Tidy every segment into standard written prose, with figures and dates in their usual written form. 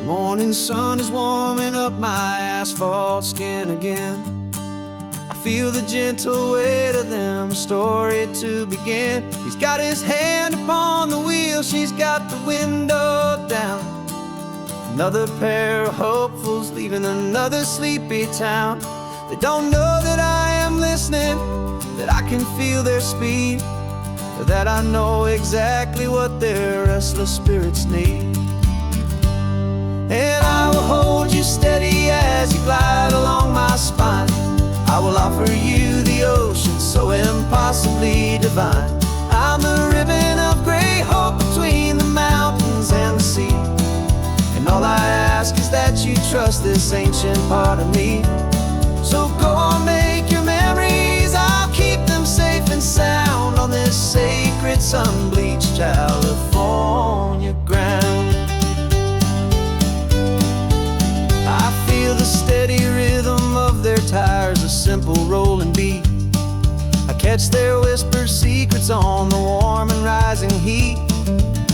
Morning sun is warming up my asphalt skin again. I feel the gentle weight of them, story to begin. He's got his hand upon the wheel, she's got the window down. Another pair of hopefuls leaving another sleepy town. They don't know that I am listening, that I can feel their speed, or that I know exactly what their restless spirits need. And I will hold you steady as you glide along my spine. I will offer you the ocean so impossibly divine. I'm the ribbon of gray hope between the mountains and the sea. And all I ask is that you trust this ancient part of me. So go on, make your memories, I'll keep them safe and sound on this sacred sun-bleached California ground. The steady rhythm of their tires, a simple rolling beat. I catch their whispered secrets on the warm and rising heat.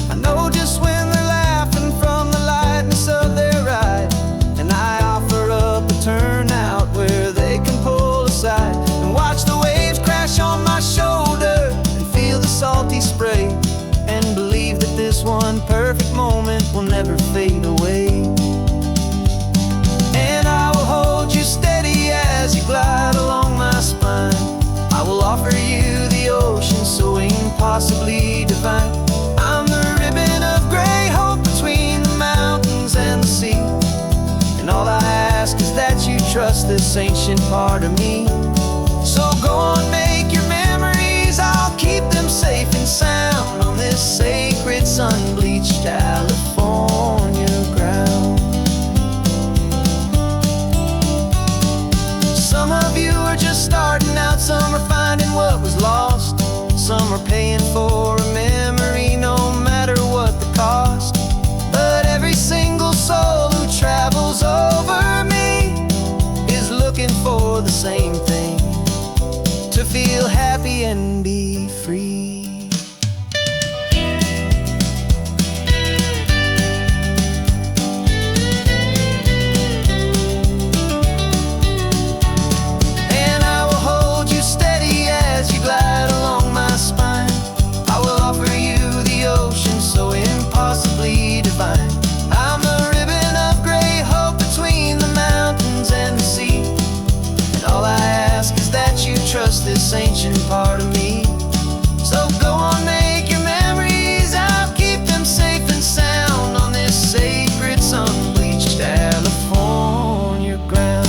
I know just when they're laughing from the lightness of their ride, and I offer up a turnout where they can pull aside and watch the waves crash on my shoulder and feel the salty spray, and believe that this one perfect moment will never fade away. Hold you steady as you glide along my spine. I will offer you the ocean so impossibly divine. I'm the ribbon of gray hope between the mountains and the sea. And all I ask is that you trust this ancient part of me. So go on, make your memories, I'll keep them safe and sound on this sacred sun-bleached California ground. Some of you are just starting out, some are finding what was lost. Some are paying for a memory no matter what the cost. But every single soul who travels over me is looking for the same thing: to feel happy and be free. I'm the ribbon of gray hope between the mountains and the sea. And all I ask is that you trust this ancient part of me. So go on, make your memories, I'll keep them safe and sound on this sacred sun-bleached California ground.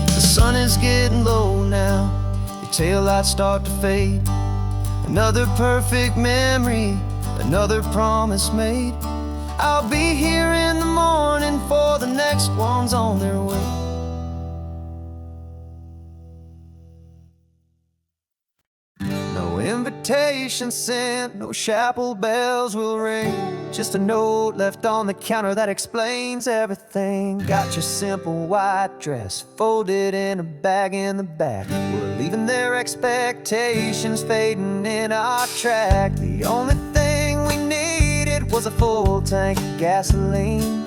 The sun is getting low now, your taillights start to fade. Another perfect memory, another promise made. I'll be here in the morning for the next ones on their way. No invitation sent, no chapel bells will ring. Just a note left on the counter that explains everything. Got your simple white dress folded in a bag in the back. We're leaving their expectations fading in our track. The only thing we needed was a full tank of gasoline,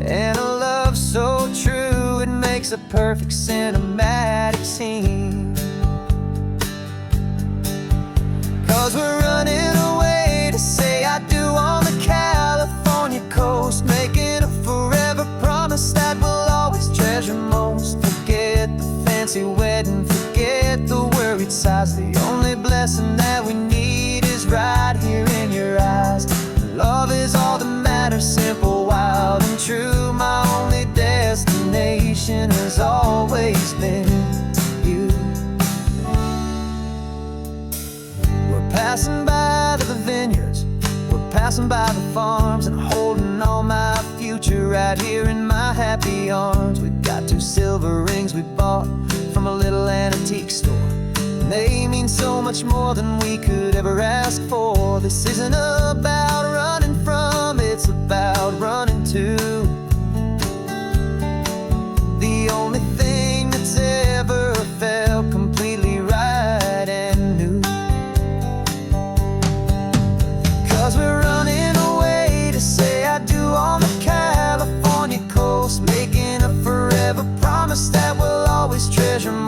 and a love so true it makes a perfect cinematic scene. 'Cause we're running away to say I do on the California coast, making a forever promise that we'll always treasure most. Forget the fancy wedding, forget the worried sighs. The only blessing that we need is right here in your eyes. Love is all that matters, simple, wild and true. My only destination has always been you. We're passing by the vineyards, we're passing by the farms, and holding all my future right here in my happy arms. We've got 2 silver rings we bought from a little antique store, and they mean so much more than we could ever ask for. This isn't about running from, it's about running to. The only thing that's ever felt completely right and new.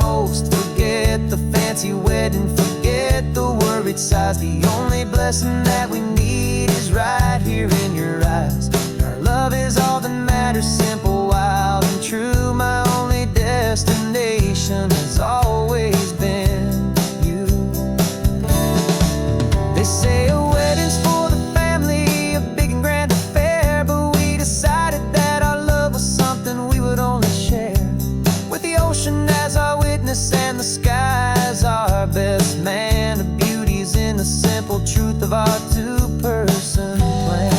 most. Forget the fancy wedding, forget the worried sighs. The only blessing that we need is right here in your eyes. Our love is all that matters, simple, wild, and true. My only destination has always been you. They say a wedding's for the family, a big and grand affair, but we decided that our love was something we would only share with the ocean as our witness and the sky as our best man. The beauty's in the simple truth of our two-person plan.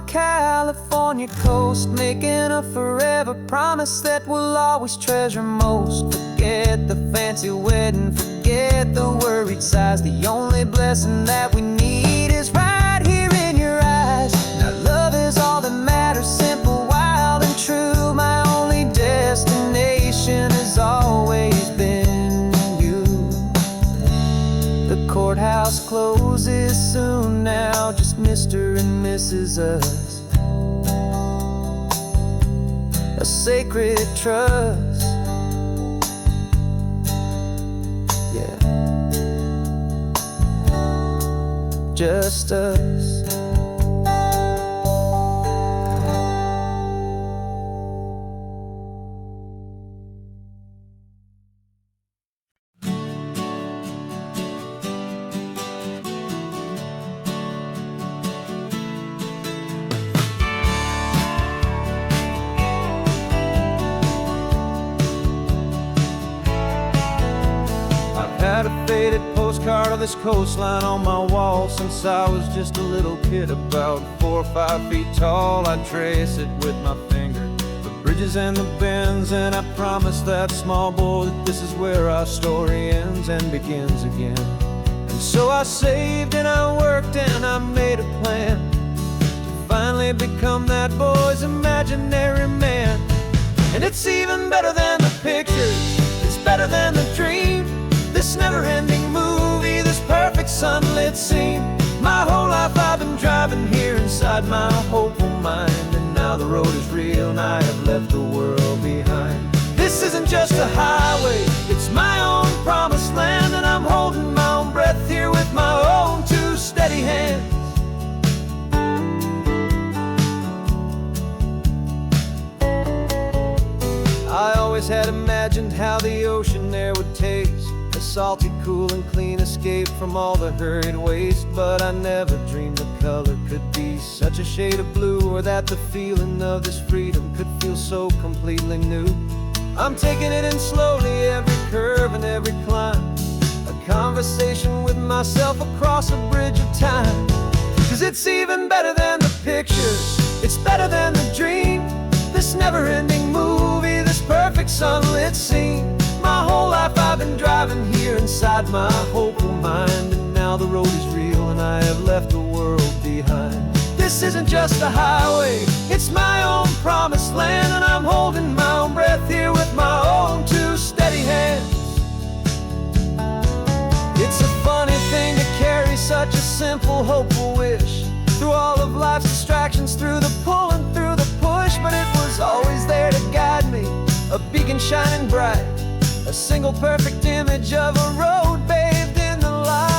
California coast, making a forever promise that we'll always treasure most. Forget the fancy wedding, forget the worried sighs. The only blessing that we need is right here in your eyes. Now love is all that matters, simple, wild, and true. My only destination has always been you. The courthouse closes soon now, just Mr. and Mrs. Us. A sacred trust, yeah, just us. Had a faded postcard of this coastline on my wall since I was just a little kid, about 4 or 5 feet tall. I trace it with my finger, the bridges and the bends, and I promise that small boy that this is where our story ends and begins again. And so I saved and I worked and I made a plan to finally become that boy's imaginary man. And it's even better than the pictures, it's better than the dream. This never-ending movie, this perfect sunlit scene. My whole life I've been driving here inside my hopeful mind, and now the road is real and I have left the world behind. This isn't just a highway, it's my own promised land, and I'm holding my own breath here with my own two steady hands. I always had imagined how the ocean there would taste, a salty, cool, and clean escape from all the hurried waste. But I never dreamed the color could be such a shade of blue, or that the feeling of this freedom could feel so completely new. I'm taking it in slowly, every curve and every climb, a conversation with myself across a bridge of time. 'Cause it's even better than the pictures, it's better than the dream. This never-ending movie, this perfect sunlit scene. My whole life I've been driving here inside my hopeful mind, and now the road is real and I have left the world behind. This isn't just a highway, it's my own promised land, and I'm holding my own breath here with my own two steady hands. It's a funny thing to carry such a simple, hopeful wish through all of life's distractions, through the pull and through the push, but it was always there to guide me, a beacon shining bright, a single perfect image of a road bathed in the light.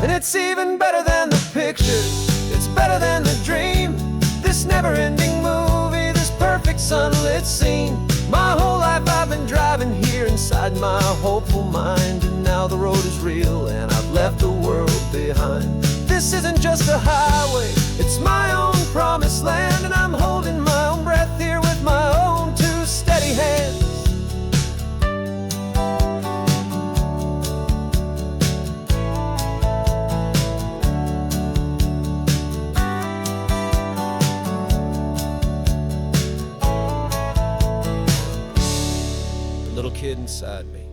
And it's even better than the pictures, it's better than the dream. This never-ending movie, this perfect sunlit scene. My whole life I've been driving here inside my hopeful mind, and now the road is real and I've left the world behind. This isn't just a highway, it's my own promised land, and I'm holding my own breath here with my own two steady hands. kid inside me.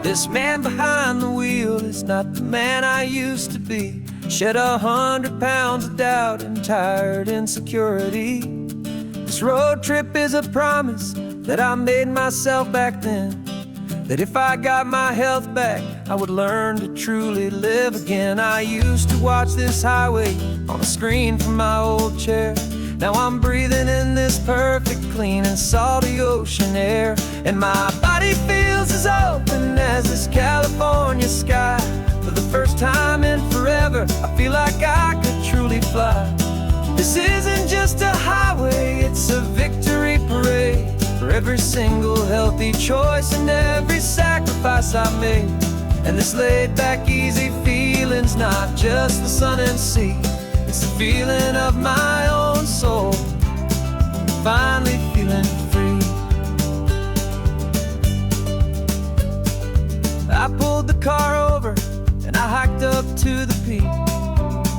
This man behind the wheel is not the man I used to be. Shed 100 pounds of doubt and tired insecurity. This road trip is a promise that I made myself back then, that if I got my health back, I would learn to truly live again. I used to watch this highway on a screen from my old chair. Now I'm breathing in this perfect, clean and salty ocean air. And my body feels as open as this California sky. For the first time in forever, I feel like I could truly fly. This isn't just a highway, it's a victory parade. For every single healthy choice and every sacrifice I made. And this laid back, easy feeling's not just the sun and sea. It's the feeling of my own soul, finally feeling free. I pulled the car over and I hiked up to the peak.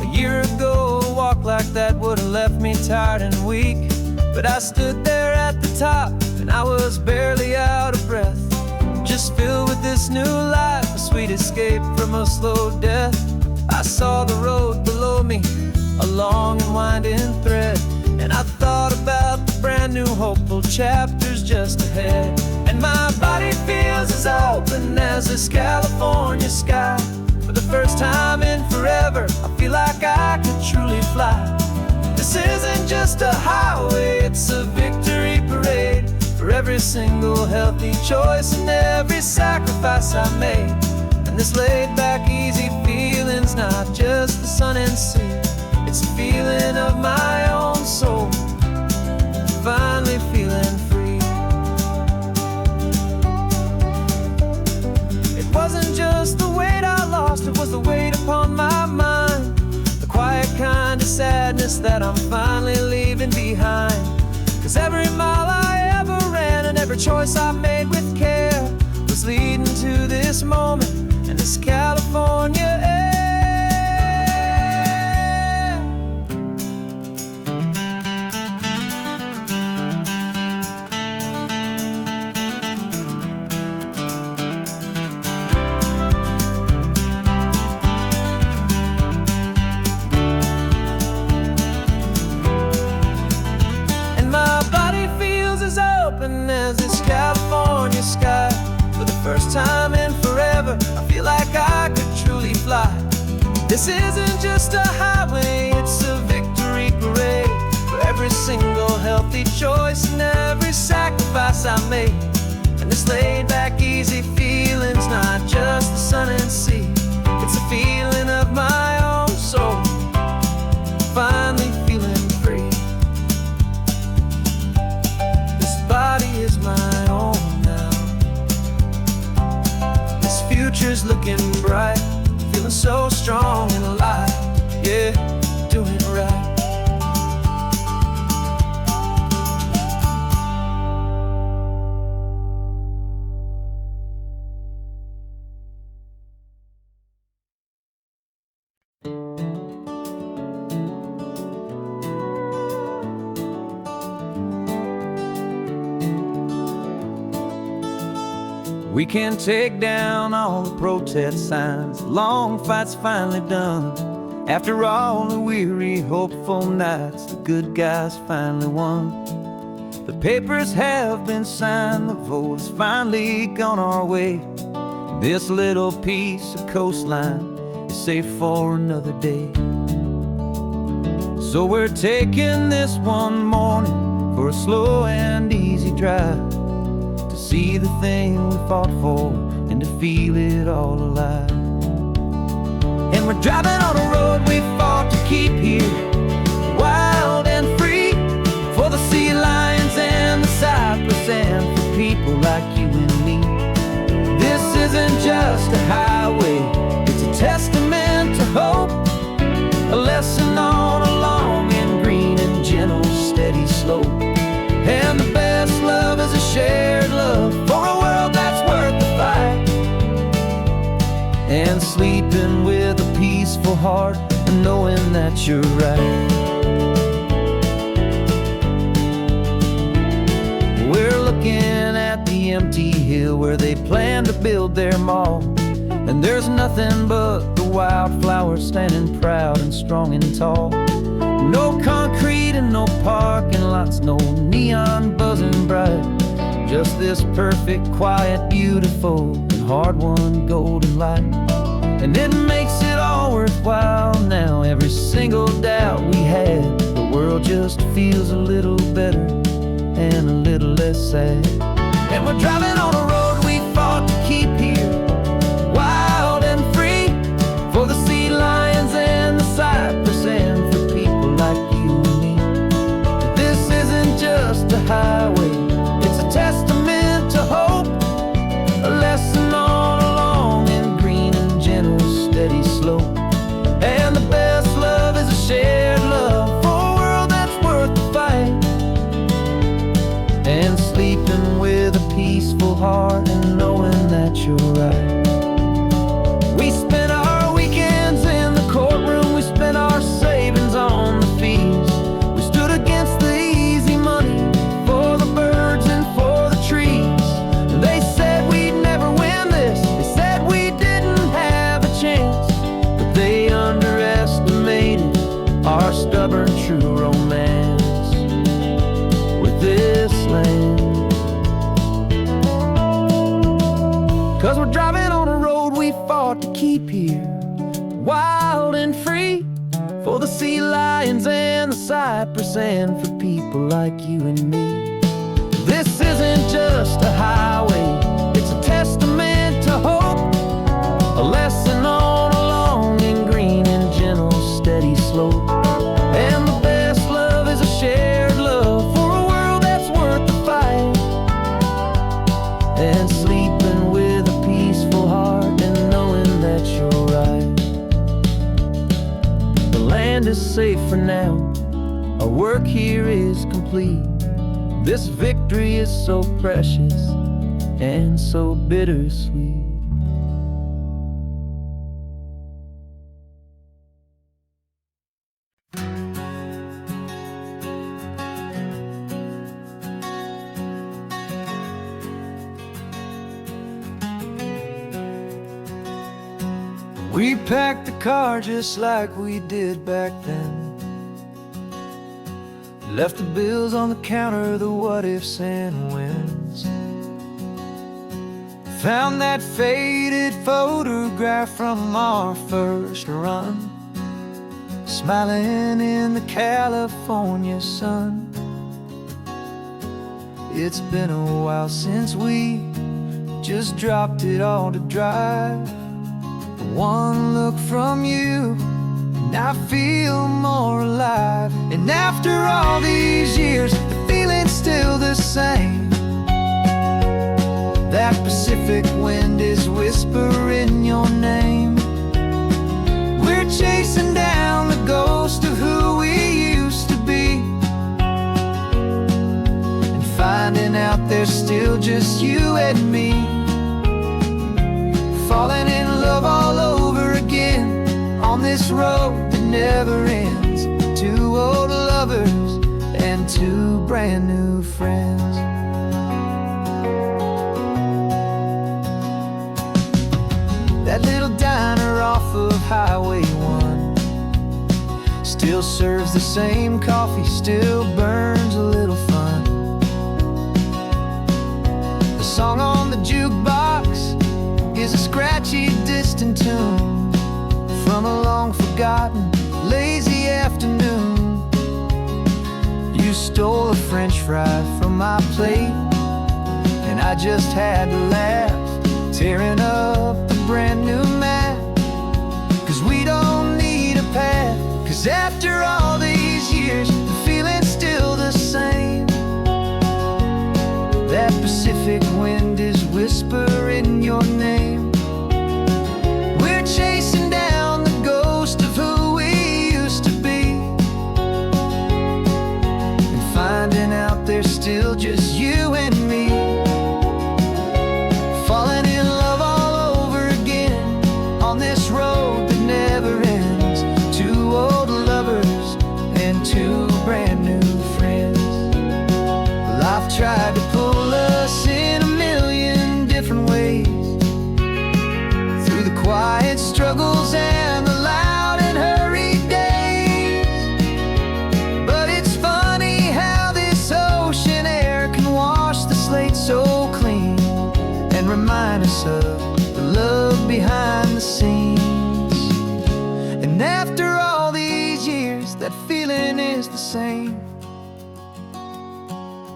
A year ago, a walk like that would've left me tired and weak. But I stood there at the top and I was barely out of breath, just filled with this new life, a sweet escape from a slow death. I saw the road below me, a long and winding thread, and I thought about the brand new hopeful chapters just ahead. And my body feels as open as this California sky. For the first time in forever, I feel like I could truly fly. This isn't just a highway, it's a victory parade. For every single healthy choice and every sacrifice I made. And this laid back, easy feeling's not just the sun and sea. It's a feeling of my own soul, finally feeling free. It wasn't just the weight I lost, it was the weight upon my mind. The quiet kind of sadness that I'm finally leaving behind. 'Cause every mile I ever ran and every choice I made with care was leading to this moment and this California air. As this California sky. For the first time in forever, I feel like I could truly fly. This isn't just a highway, it's a victory parade. For every single healthy choice and every sacrifice I made. And this laid back, easy feeling's not just the sun and sea. It's a feeling of my own soul, finally feeling free. Body is my own now. This future's looking bright, feeling so strong and alive. Yeah, doing it right. We can take down all the protest signs, long fight's finally done. After all the weary, hopeful nights, the good guys finally won. The papers have been signed, the vote has finally gone our way. This little piece of coastline is safe for another day. So we're taking this one morning for a slow and easy drive, to see the thing we fought for and to feel it all alive. And we're driving on a road we fought to keep here, wild and free, for the sea lions and the cypress and for people like you and me. This isn't just a highway, it's a testament to hope, a lesson on a long and green and gentle steady slope. And the best love is a shared love for a world that's worth the fight. sleeping with a peaceful heart and knowing that you're right. We're looking at the empty hill where they plan to build their mall, and there's nothing but the wildflowers standing proud and strong and tall. No concrete and no parking lots, no neon buzzing bright, just this perfect, quiet, beautiful, and hard-won golden light. And it makes it all worthwhile now. Every single doubt we had, the world just feels a little better and a little less sad. And we're driving on a road we fought to keep here, wild and free, for the sea lions and the cypress and for people like you and me. This isn't just a highway, it's a testament to hope, a lesson on a long and green and gentle steady slope. And the best love is a shared love for a world that's worth the fight, and sleeping with a peaceful heart and knowing that you're right. We spent our weekends in the courtroom, we spent our savings on the fees. We stood against the easy money for the birds and for the trees. They said we'd never win this, they said we didn't have a chance, but they underestimated our stubborn true romance with this land. 'Cause we're driving on a road we fought to keep here, wild and free, for the sea lions and the cypress and for people like you and me. This isn't just a highway, it's a testament to hope, a lesson on a long and green and gentle steady slope. And the best love is a shared love for a world that's worth the fight, and sleeping with a peaceful heart and knowing that you're right. The land is safe for now, our work here is complete. This victory is so precious and so bittersweet. We packed the car just like we did back then, left the bills on the counter, the what ifs and whens. Found that faded photograph from our first run, smiling in the California sun. It's been a while since we just dropped it all to drive. One look from you and I feel more alive. And after all these years, the feeling's still the same. That Pacific wind is whispering your name. We're chasing down the ghost of who we used to be, and finding out there's still just you and me. Falling in love all over again on this road that never ends. Two old lovers and two brand new friends. That little diner off of Highway 1 still serves the same coffee, still burns a little fun. The song on the jukebox is a scratchy, distant tune from a long-forgotten, lazy afternoon. You stole a French fry from my plate, and I just had to laugh, tearing up the brand new map. 'Cause we don't need a path, 'cause after all these years, the feeling's still the same. That Pacific wind is whispering your name. We're chasing down the ghost of who we used to be, and finding out there's still just you and me. Falling in love all over again remind us of the love behind the scenes. And after all these years, that feeling is the same.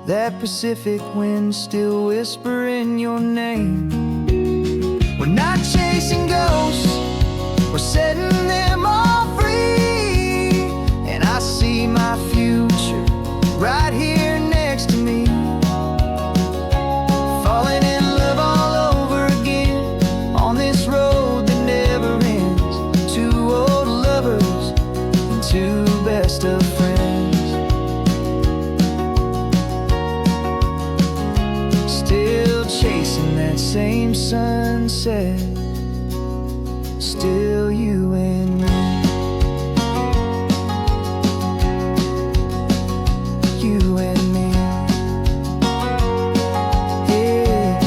That Pacific wind still whispering your name. We're not chasing ghosts, we're setting them all free. And I see my future right here next to me, falling in love all over again on this road that never ends. Two old lovers and two best of friends, still chasing that same sunset. Still you and me, you and me, yeah,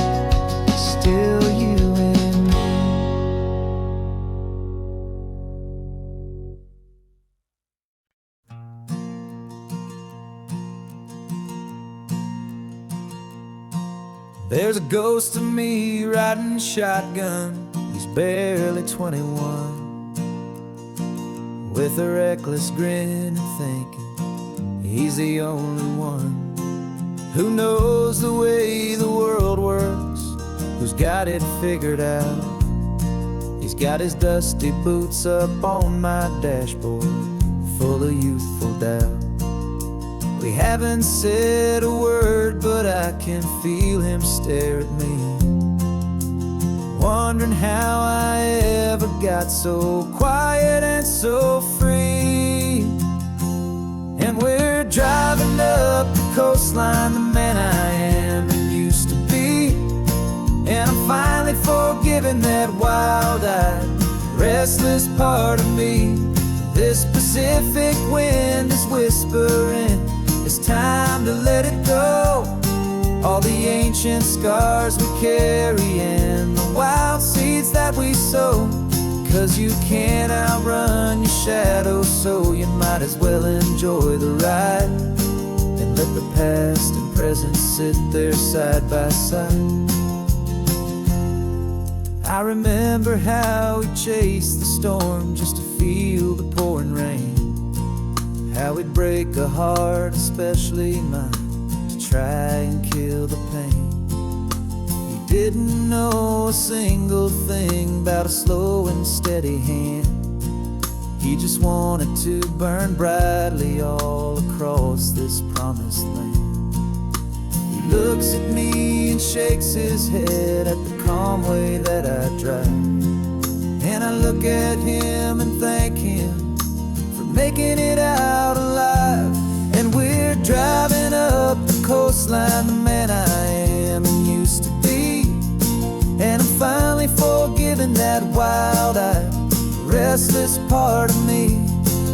still you and me. There's a ghost of me riding shotgun. He's barely 21, with a reckless grin and thinking he's the only one who knows the way the world works, who's got it figured out. He's got his dusty boots up on my dashboard, full of youthful doubt. We haven't said a word, but I can feel him stare at me, wondering how I ever got so quiet and so free. And we're driving up the coastline, the man I am and used to be. And I'm finally forgiving that wild-eyed, restless part of me. This Pacific wind is whispering, it's time to let it go. All the ancient scars we carry and the wild seeds that we sow. 'Cause you can't outrun your shadow, so you might as well enjoy the ride and let the past and present sit there side by side. I remember how we chased the storm just to feel the pouring rain, how we'd break a heart, especially mine, try and kill the pain. He didn't know a single thing about a slow and steady hand. He just wanted to burn brightly all across this promised land. He looks at me and shakes his head at the calm way that I drive, and I look at him and thank him for making it out alive. And we're driving up the coastline, the man I am and used to be. And I'm finally forgiving that wild-eyed, restless part of me.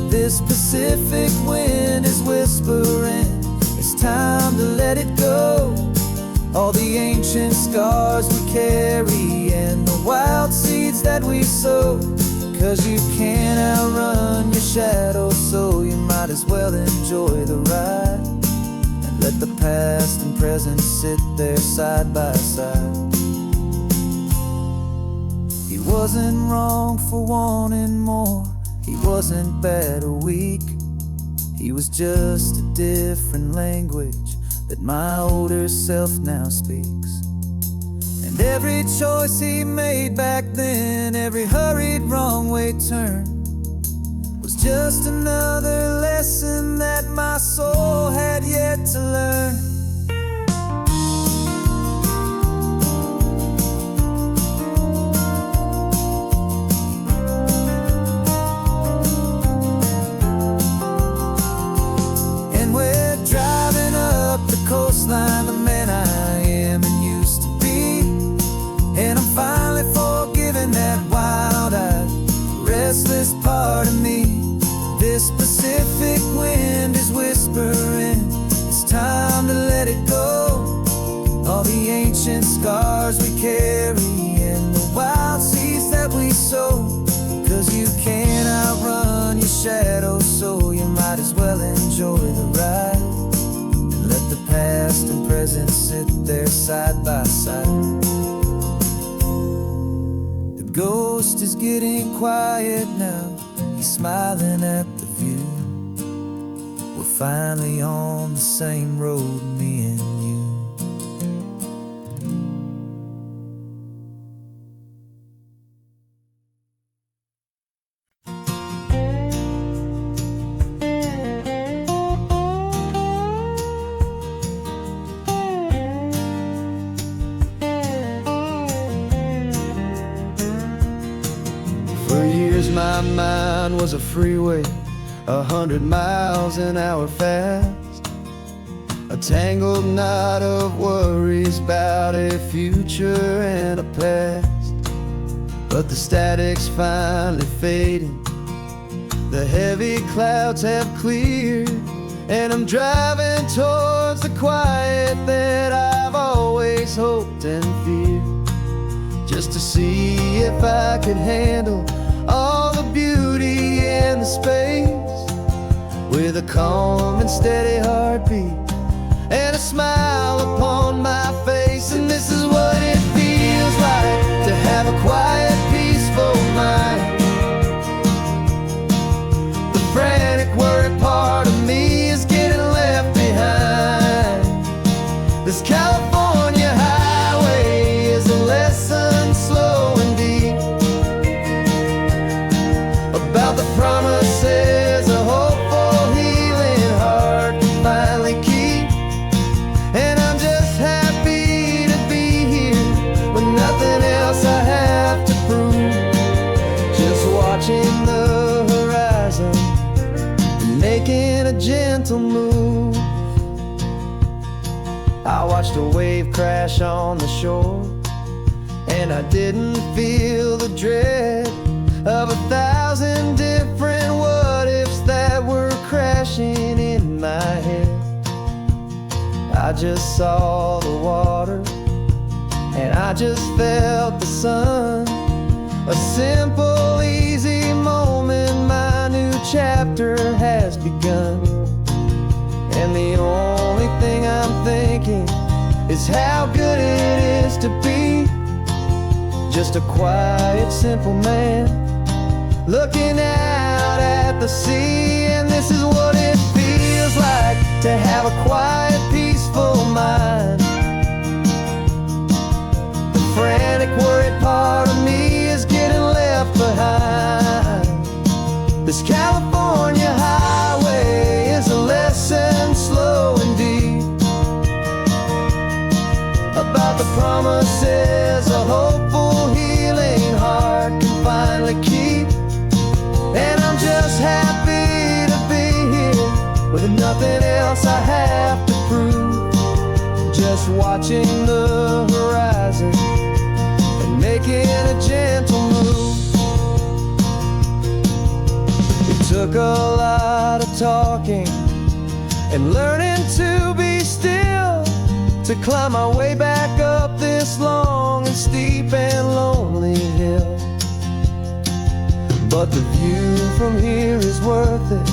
This Pacific wind is whispering, it's time to let it go. All the ancient scars we carry and the wild seeds that we sow. 'Cause you can't outrun your shadow, so you might as well enjoy the ride and let the past and present sit there side by side. He wasn't wrong for wanting more, he wasn't bad or weak. He was just a different language that my older self now speaks. And every choice he made back then, every hurried wrong way turn, was just another lesson that my soul had yet to learn. And we're driving up the coastline, the man I am and used to be. And I'm finally forgiving that wild-eyed, restless part of me. This Pacific wind is whispering, it's time to let it go. All the ancient scars we carry and the wild seeds that we sow. 'Cause you can't outrun your shadow, so you might as well enjoy the ride and let the past and present sit there side by side. coast is getting quiet now. He's smiling at the view. We're finally on the same road, me and you. For years my mind was a freeway, 100 miles an hour fast, a tangled knot of worries about a future and a past. But the static's finally fading, the heavy clouds have cleared, and I'm driving towards the quiet that I've always hoped and feared, just to see if I could handle all the beauty and the space, with a calm and steady heartbeat and a smile upon my face. And this is what it feels like to have a quiet, peaceful mind. The frantic, worried part of me is getting left behind. This California highway is a lesson slow and deep about the promises a hopeful, healing heart can finally keep. And I'm just happy to be here with nothing else I have to prove, just watching the horizon and making a gentle move. I watched a wave crash on the shore, and I didn't feel the dread of 1,000 different what-ifs that were crashing in my head. I just saw the water, and I just felt the sun. A simple, easy moment, my new chapter has begun. And the only thing I'm thinking is how good it is to be just a quiet, simple man looking out at the sea. And this is what it feels like to have a quiet, peaceful mind. The frantic, worried part of me is getting left behind. This California highway is a lesson slow and deep about the promises a hopeful, healing heart can finally keep. And I'm just happy to be here with nothing else I have to prove, just watching the horizon and making a gentle move. It took a lot of talking and learning to be still to climb my way back up this long and steep and lonely hill. But the view from here is worth it.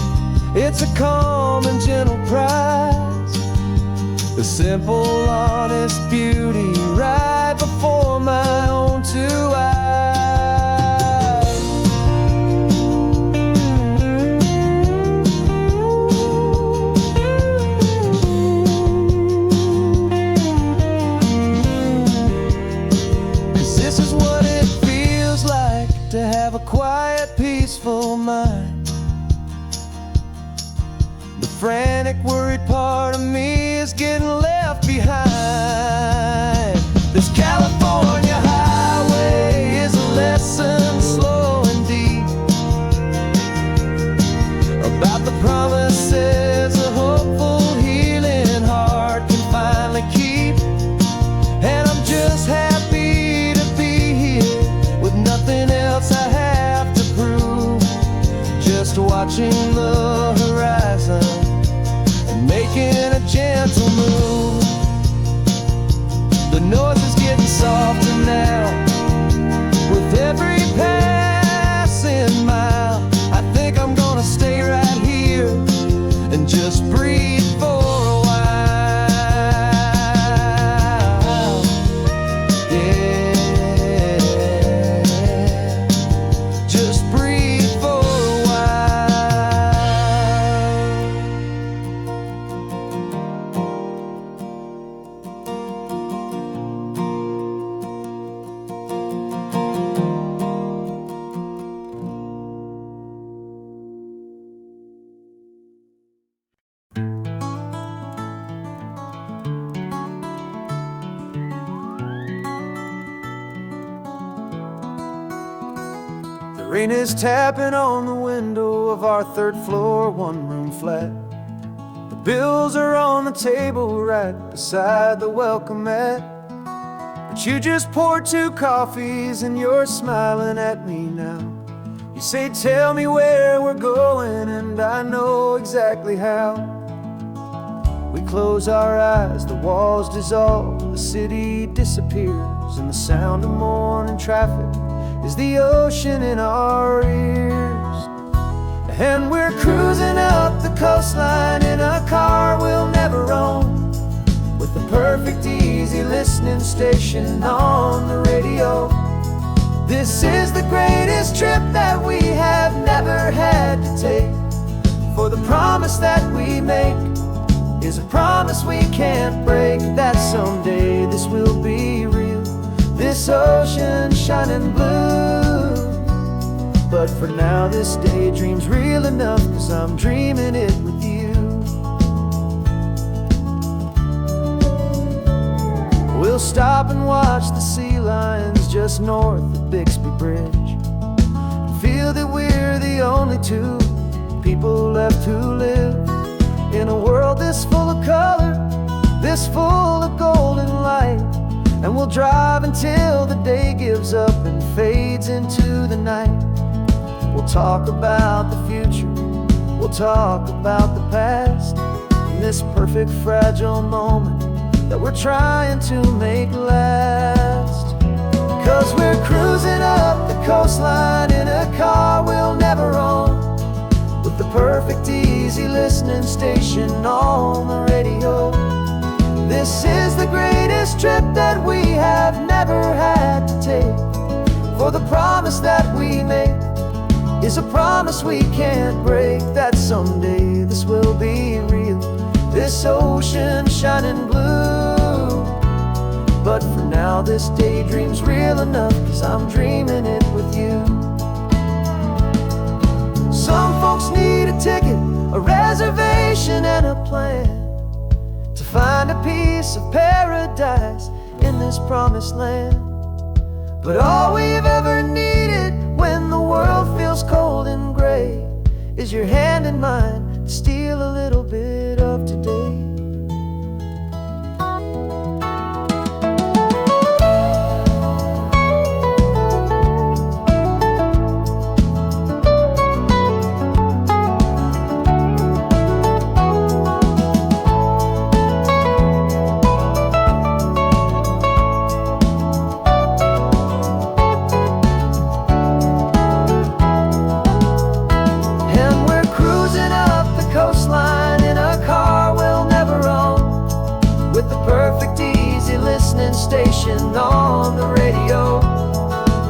It's a calm and gentle prize, the simple, honest beauty right before my own two eyes. This is what it feels like to have a quiet, peaceful mind. The frantic, worried part of me is getting left behind. This California highway is a lesson slow and deep about the promises a hopeful, healing heart can finally keep. And I'm just happy to be here with nothing else I have to prove, just watching the horizon and making a gentle move. The noise is getting softer now with every passing mile. I think I'm gonna stay right here and just breathe for a while. Yeah. The rain is tapping on the window of our third floor, one-room flat. The bills are on the table right beside the welcome mat. But you just poured 2 coffees and you're smiling at me now. You say, tell me where we're going, and I know exactly how. We close our eyes, the walls dissolve, the city disappears, and the sound of morning traffic is the ocean in our ears. And we're cruising up the coastline in a car we'll never own, with the perfect easy listening station on the radio. This is the greatest trip that we have never had to take, for the promise that we make is a promise we can't break, that someday this will be real, this ocean shining blue. But for now this daydream's real enough, 'cause I'm dreaming it with you. We'll stop and watch the sea lions just north of Bixby Bridge, and feel that we're the only 2 people left who live in a world this full of color, this full of golden light. And we'll drive until the day gives up and fades into the night. We'll talk about the future, we'll talk about the past, in this perfect fragile moment that we're trying to make last. 'Cause we're cruising up the coastline in a car we'll never own, with the perfect easy listening station on the radio. This is the greatest trip that we have never had to take, for the promise that we make is a promise we can't break, that someday this will be real, this ocean shining blue. But for now this daydream's real enough, 'cause I'm dreaming it with you. Some folks need a ticket, a reservation and a plan, to find a piece of paradise in this promised land. But all we've ever needed when the world feels cold and gray is your hand in mine to steal a little bit of today. Station on the radio.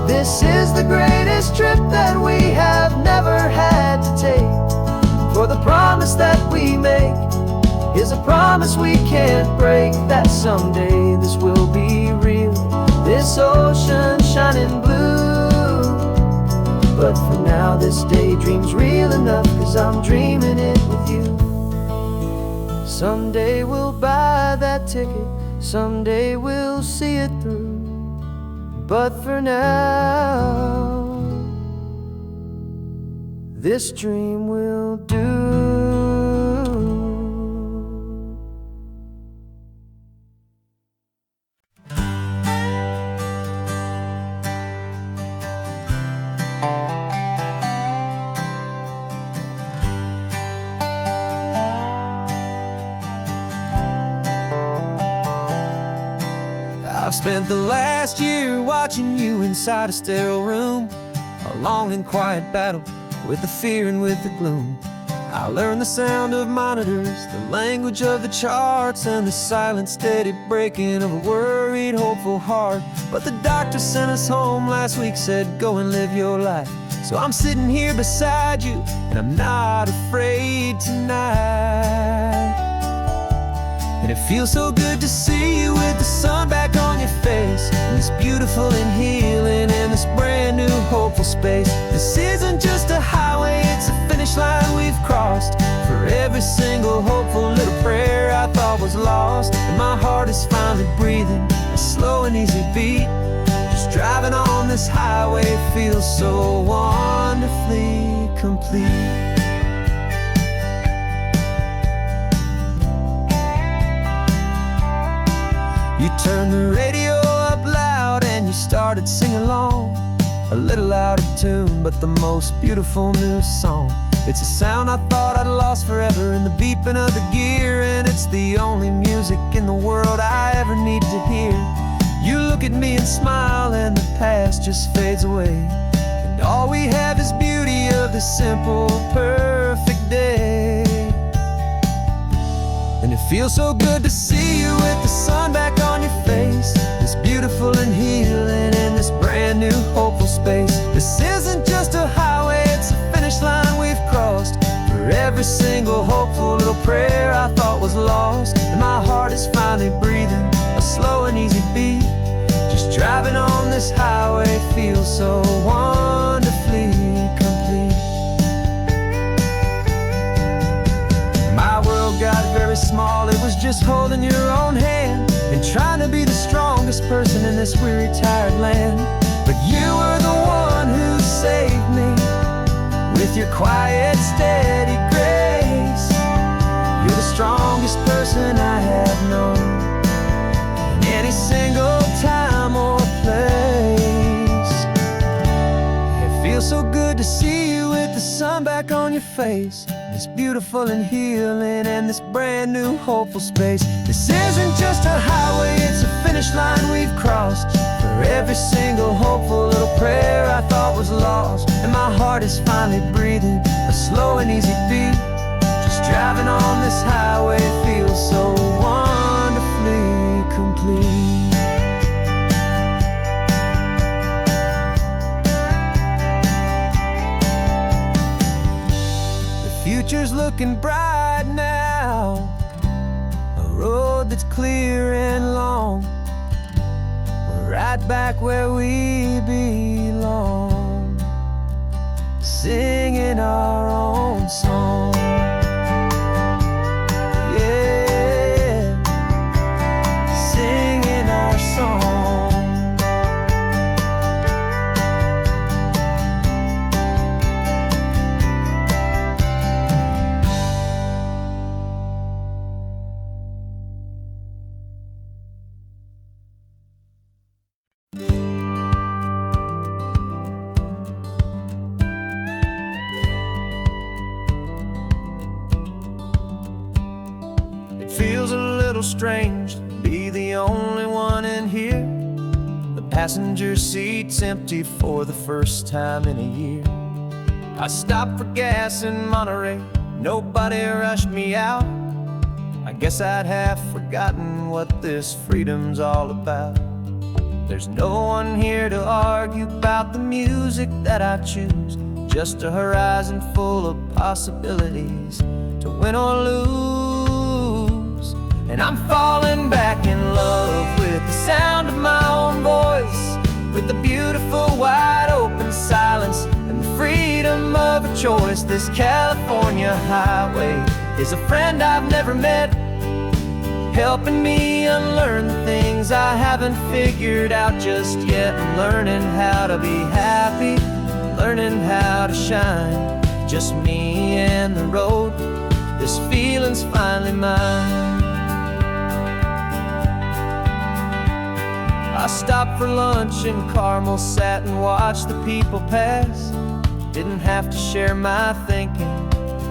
This is the greatest trip that we have never had to take, for the promise that we make is a promise we can't break, that someday this will be real, this ocean shining blue. But for now this daydream's real enough, 'cause I'm dreaming it with you. Someday we'll buy that ticket, someday we'll see it through, but for now this dream will do. I've spent the last year watching you inside a sterile room, a long and quiet battle with the fear and with the gloom. I learned the sound of monitors, the language of the charts, and the silent steady breaking of a worried, hopeful heart. But the doctor sent us home last week, said go and live your life. So I'm sitting here beside you, and I'm not afraid tonight. And it feels so good to see you with the sun back on your face, and this beautiful and healing in this brand new hopeful space. This isn't just a highway, it's a finish line we've crossed. For every single hopeful little prayer I thought was lost, and my heart is finally breathing a slow and easy beat, just driving on this highway feels so wonderfully complete. You turned the radio up loud and you started singing along, a little out of tune, but the most beautiful new song. It's a sound I thought I'd lost forever in the beeping of the gear, and it's the only music in the world I ever need to hear. You look at me and smile and the past just fades away, and all we have is beauty of this simple, perfect day. And it feels so good to see you with the sun back on your face, this beautiful and healing in this brand new hopeful space. This isn't just a highway, it's a finish line we've crossed. For every single hopeful little prayer I thought was lost, and my heart is finally breathing a slow and easy beat. Just driving on this highway feels so wonderfully complete. My world got very small, it was just holding your own hand and trying to be the strongest person in this weary, tired land. But you were the one who saved me with your quiet, steady grace. You're the strongest person I have known in any single time or place. It feels so good to see you with the sun back on your face, this beautiful and healing and this brand new hopeful space. This isn't just a highway, it's a finish line we've crossed. For every single hopeful little prayer I thought was lost, and my heart is finally breathing a slow and easy beat. Just driving on this highway feels so wonderfully complete. Future's looking bright now, a road that's clear and long. We're right back where we belong, singing our own song. Yeah, singing our song. Feels a little strange to be the only one in here. The passenger seat's empty for the first time in a year. I stopped for gas in Monterey, nobody rushed me out. I guess I'd half forgotten what this freedom's all about. There's no one here to argue about the music that I choose, just a horizon full of possibilities to win or lose. And I'm falling back in love with the sound of my own voice, with the beautiful wide open silence and the freedom of a choice. This California highway is a friend I've never met, helping me unlearn the things I haven't figured out just yet. I'm learning how to be happy, learning how to shine, just me and the road. This feeling's finally mine. I stopped for lunch in Carmel, sat and watched the people pass. Didn't have to share my thinking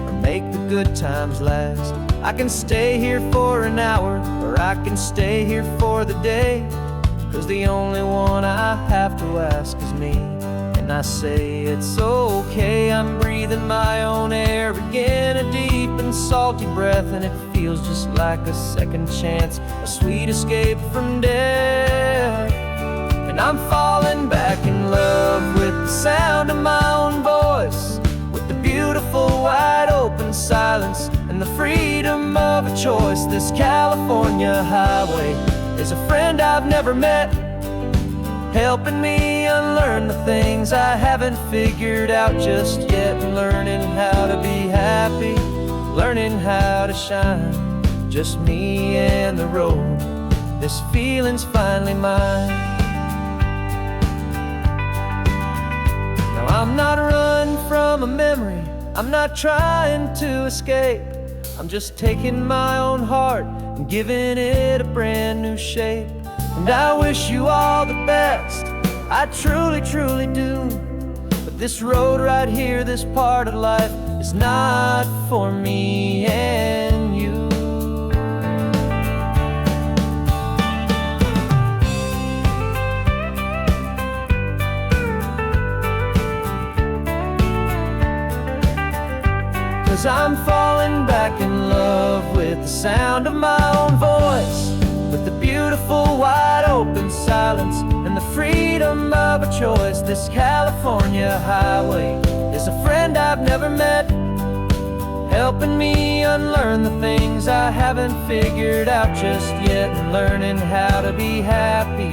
or make the good times last. I can stay here for an hour, or I can stay here for the day, 'cause the only one I have to ask is me. And I say it's okay, I'm breathing my own air again, a deep and salty breath, and it feels just like a second chance, a sweet escape from death. And I'm falling back in love with the sound of my own voice, with the beautiful wide open silence and the freedom of a choice. This California highway is a friend I've never met, helping me unlearn the things I haven't figured out just yet. Learning how to be happy, learning how to shine, just me and the road. This feeling's finally mine. I'm not running from a memory, I'm not trying to escape. I'm just taking my own heart and giving it a brand new shape. And I wish you all the best, I truly, truly do. But this road right here, this part of life, is not for me and you. 'Cause I'm falling back in love with the sound of my own voice, with the beautiful wide open silence and the freedom of a choice. This California highway is a friend I've never met, helping me unlearn the things I haven't figured out just yet, and learning how to be happy,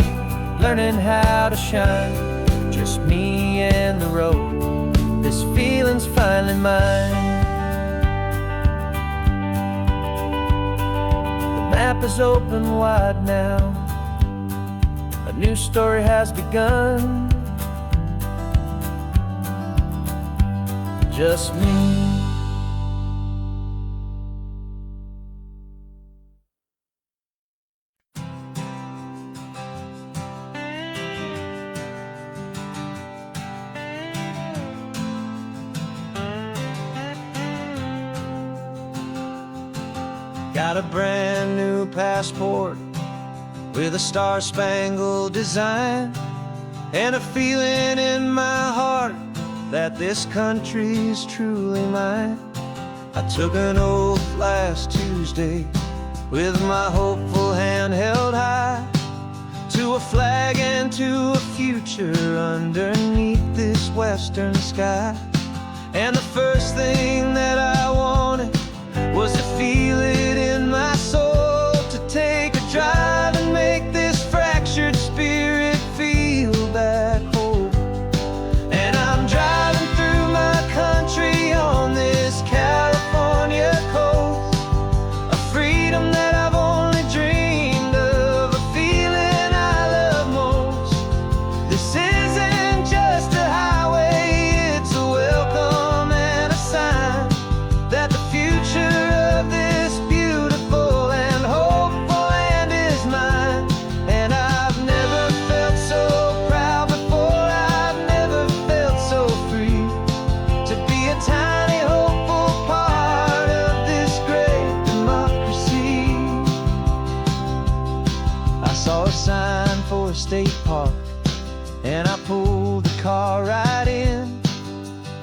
learning how to shine. Just me and the road, this feeling's finally mine. The map is open wide now, a new story has begun. Just me. Got a brand new passport with a star-spangled design, and a feeling in my heart that this country's truly mine. I took an oath last Tuesday with my hopeful hand held high, to a flag and to a future underneath this western sky. And the first thing that I wanted was to feel it in my soul, to take a drive and make this fractured spirit feel back home. And I'm driving through my country on this California coast, a freedom that I've only dreamed of, a feeling I love most. This isn't just a highway, it's a welcome and a sign that the future of this beautiful and hopeful land is mine. And I've never felt so proud before, I've never felt so free, to be a tiny hopeful part of this great democracy. I saw a sign for a state park, and I pulled the car right in,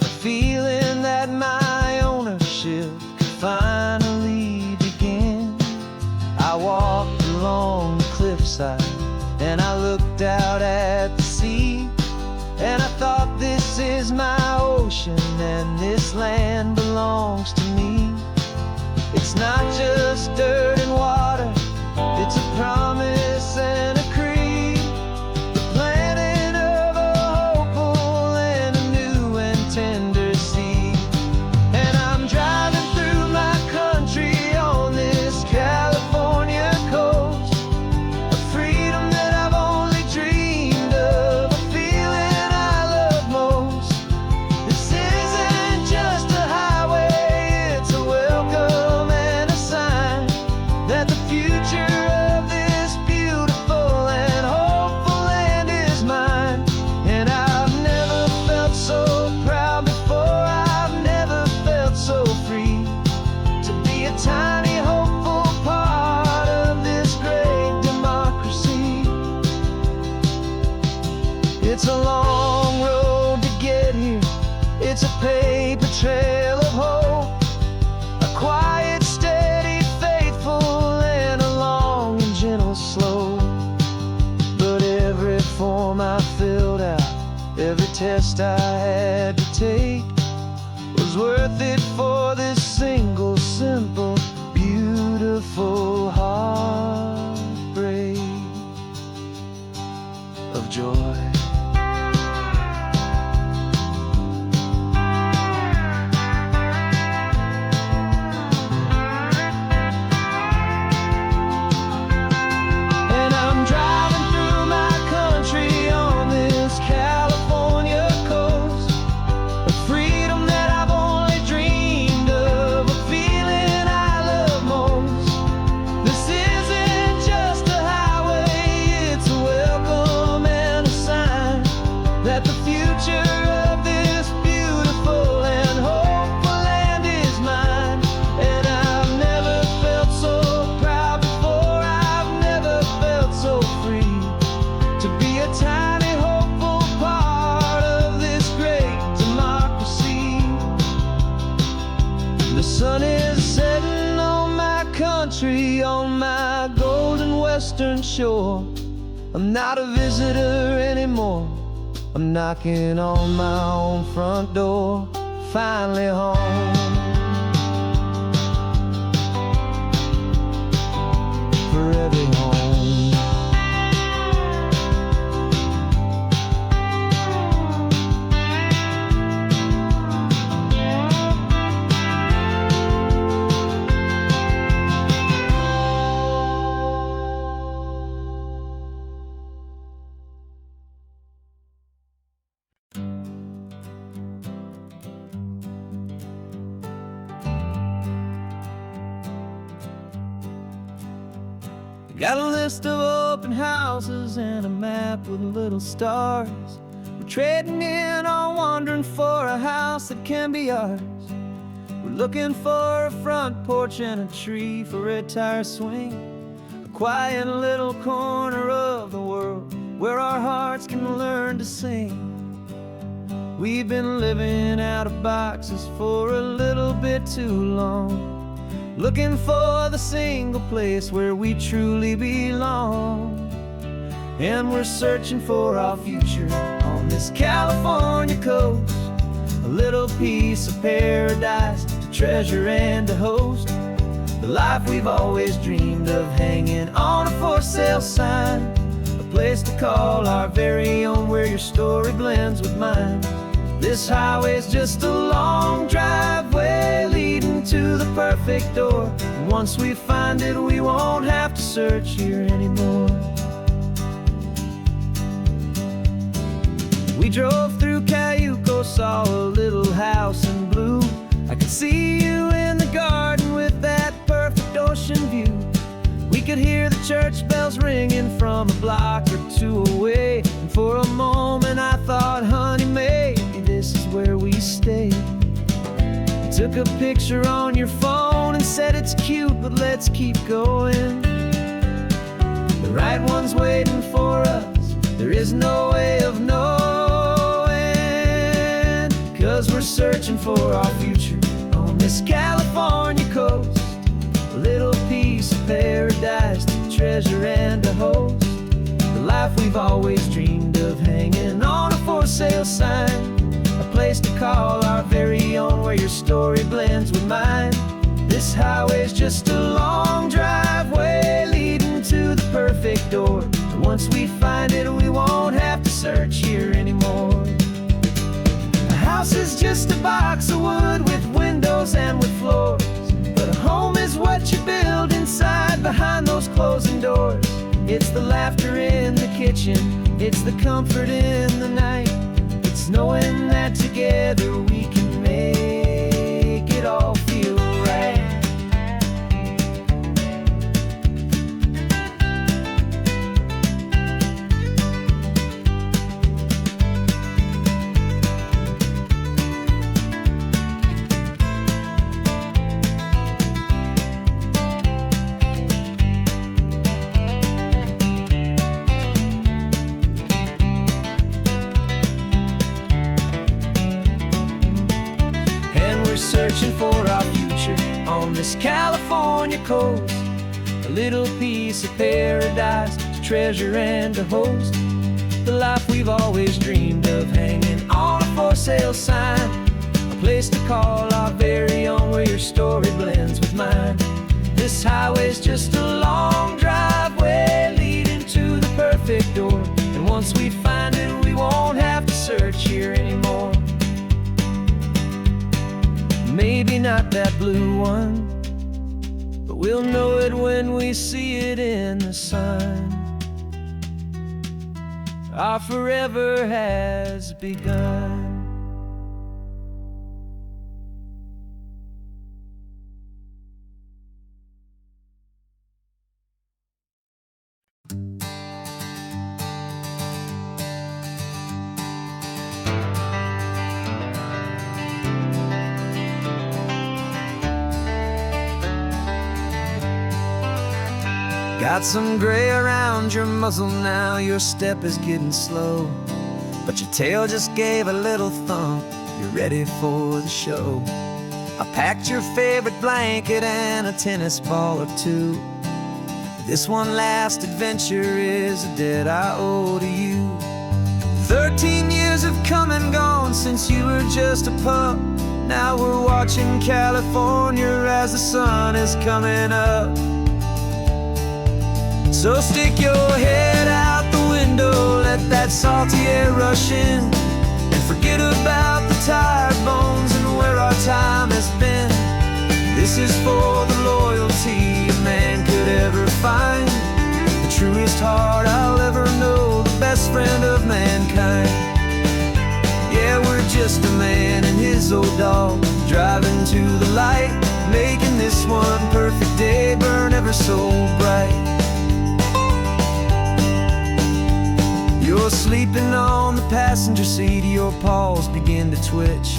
a feeling that my ownership could finally begin. I walked along the cliffside and I looked out at the sea, and I thought, this is my ocean and this land belongs to me. It's not just dirt and water, it's a promise and a creed, the planting of a hopeful and a new and tender seed. And I'm driving through my country on this California coast, a freedom that I've only dreamed of, a feeling I love most. This isn't just a highway, it's a welcome and a sign that the future of this beautiful and hopeful land is mine. And I've never felt so proud before, I've never felt so free, to be a tiny hopeful part of this great democracy. It's a long road to get here, it's a paper trail of hope, a quiet, steady, faithful, and a long and gentle slope. But every form I filled out, every test I had to take, was worth it for this single, simple, beautiful heartbreak of joy. And I'm driving through my country on this California coast, that the future of this beautiful and hopeful land is mine. And I've never felt so proud before, I've never felt so free to be a tiny hopeful part of this great democracy. The sun is setting on my country, on my golden western shore. I'm not a visitor anymore, I'm knocking on my own front door, finally home. Forever home. Got a list of open houses and a map with little stars. We're trading in on wondering for a house that can be ours. We're looking for a front porch and a tree for a tire swing, a quiet little corner of the world where our hearts can learn to sing. We've been living out of boxes for a little bit too long, looking for the single place where we truly belong. And we're searching for our future on this California coast, a little piece of paradise to treasure and to host, the life we've always dreamed of hanging on a for sale sign, a place to call our very own where your story blends with mine. This highway's just a long driveway leading to the perfect door. And once we find it, we won't have to search here anymore. We drove through Cayuco, saw a little house in blue. I could see you in the garden with that perfect ocean view. We could hear the church bells ringing from a block or two away. And for a moment I thought, honey, maybe this is where we stay. You took a picture on your phone and said it's cute, but let's keep going. The right one's waiting for us, there is no way of knowing, 'cause we're searching for our future on this California coast, a little piece of paradise to treasure and to host, the life we've always dreamed of hanging on a for sale sign, a place to call our very own where your story blends with mine. This highway's just a long driveway leading to the perfect door. And once we find it, we won't have to search here anymore. A house is just a box of wood with windows and with floors, but a home is what you build inside behind those closing doors. It's the laughter in the kitchen, it's the comfort in the night, it's knowing that together we can make it all feel right. Searching for our future on this California coast, a little piece of paradise to treasure and to host, the life we've always dreamed of hanging on a for sale sign, a place to call our very own where your story blends with mine. This highway's just a long driveway leading to the perfect door, and once we find it, we won't have to search here anymore. Maybe not that blue one, but we'll know it when we see it in the sun. Our forever has begun. Got some gray around your muzzle now, your step is getting slow, but your tail just gave a little thump, you're ready for the show. I packed your favorite blanket and a tennis ball or two. This one last adventure is a debt I owe to you. 13 years have come and gone since you were just a pup. Now we're watching California as the sun is coming up. So stick your head out the window, let that salty air rush in, and forget about the tired bones and where our time has been. This is for the loyalty a man could ever find, the truest heart I'll ever know, the best friend of mankind. Yeah, we're just a man and his old dog, driving to the light, making this one perfect day burn ever so bright. You're sleeping on the passenger seat, your paws begin to twitch,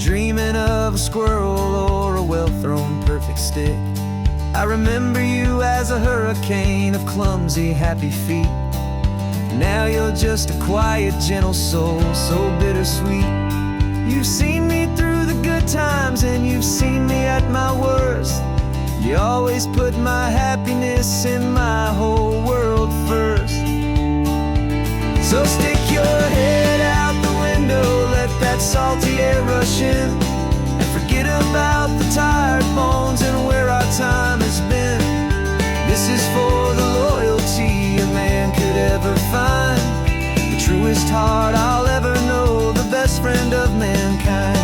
dreaming of a squirrel or a well-thrown perfect stick. I remember you as a hurricane of clumsy, happy feet. Now you're just a quiet, gentle soul, so bittersweet. You've seen me through the good times and you've seen me at my worst. You always put my happiness in my whole world first. So stick your head out the window, let that salty air rush in, and forget about the tired bones and where our time has been. This is for the loyalty a man could ever find, the truest heart I'll ever know, the best friend of mankind.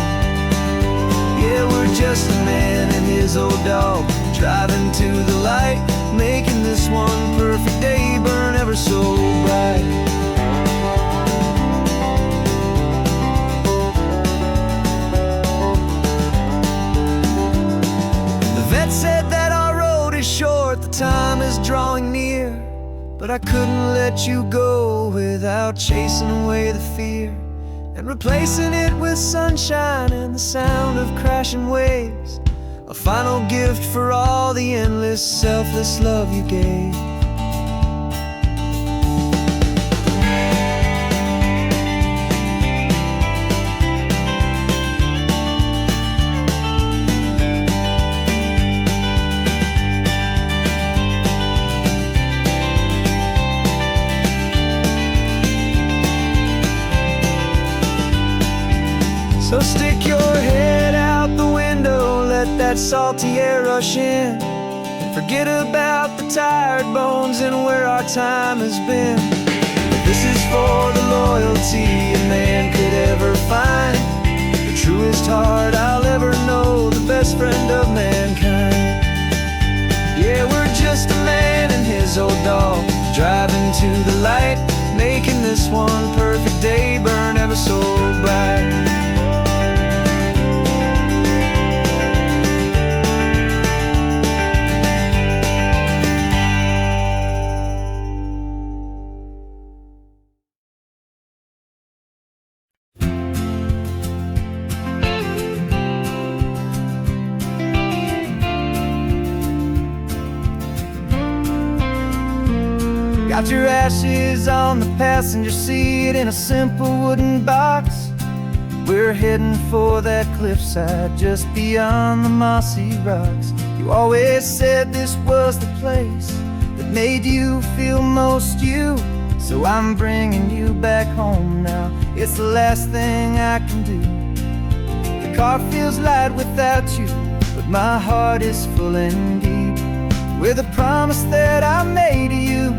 Yeah, we're just a man and his old dog, driving to the light, making this one perfect day burn ever so bright. Said that our road is short, the time is drawing near, but I couldn't let you go without chasing away the fear and replacing it with sunshine and the sound of crashing waves, a final gift for all the endless, selfless love you gave. So stick your head out the window, let that salty air rush in, and forget about the tired bones and where our time has been. This is for the loyalty a man could ever find, the truest heart I'll ever know, the best friend of mankind. Yeah, we're just a man and his old dog, driving to the light, making this one perfect day burn ever so bright. Got your ashes on the passenger seat in a simple wooden box. We're heading for that cliffside just beyond the mossy rocks. You always said this was the place that made you feel most you, so I'm bringing you back home now. It's the last thing I can do. The car feels light without you, but my heart is full and deep with a promise that I made to you,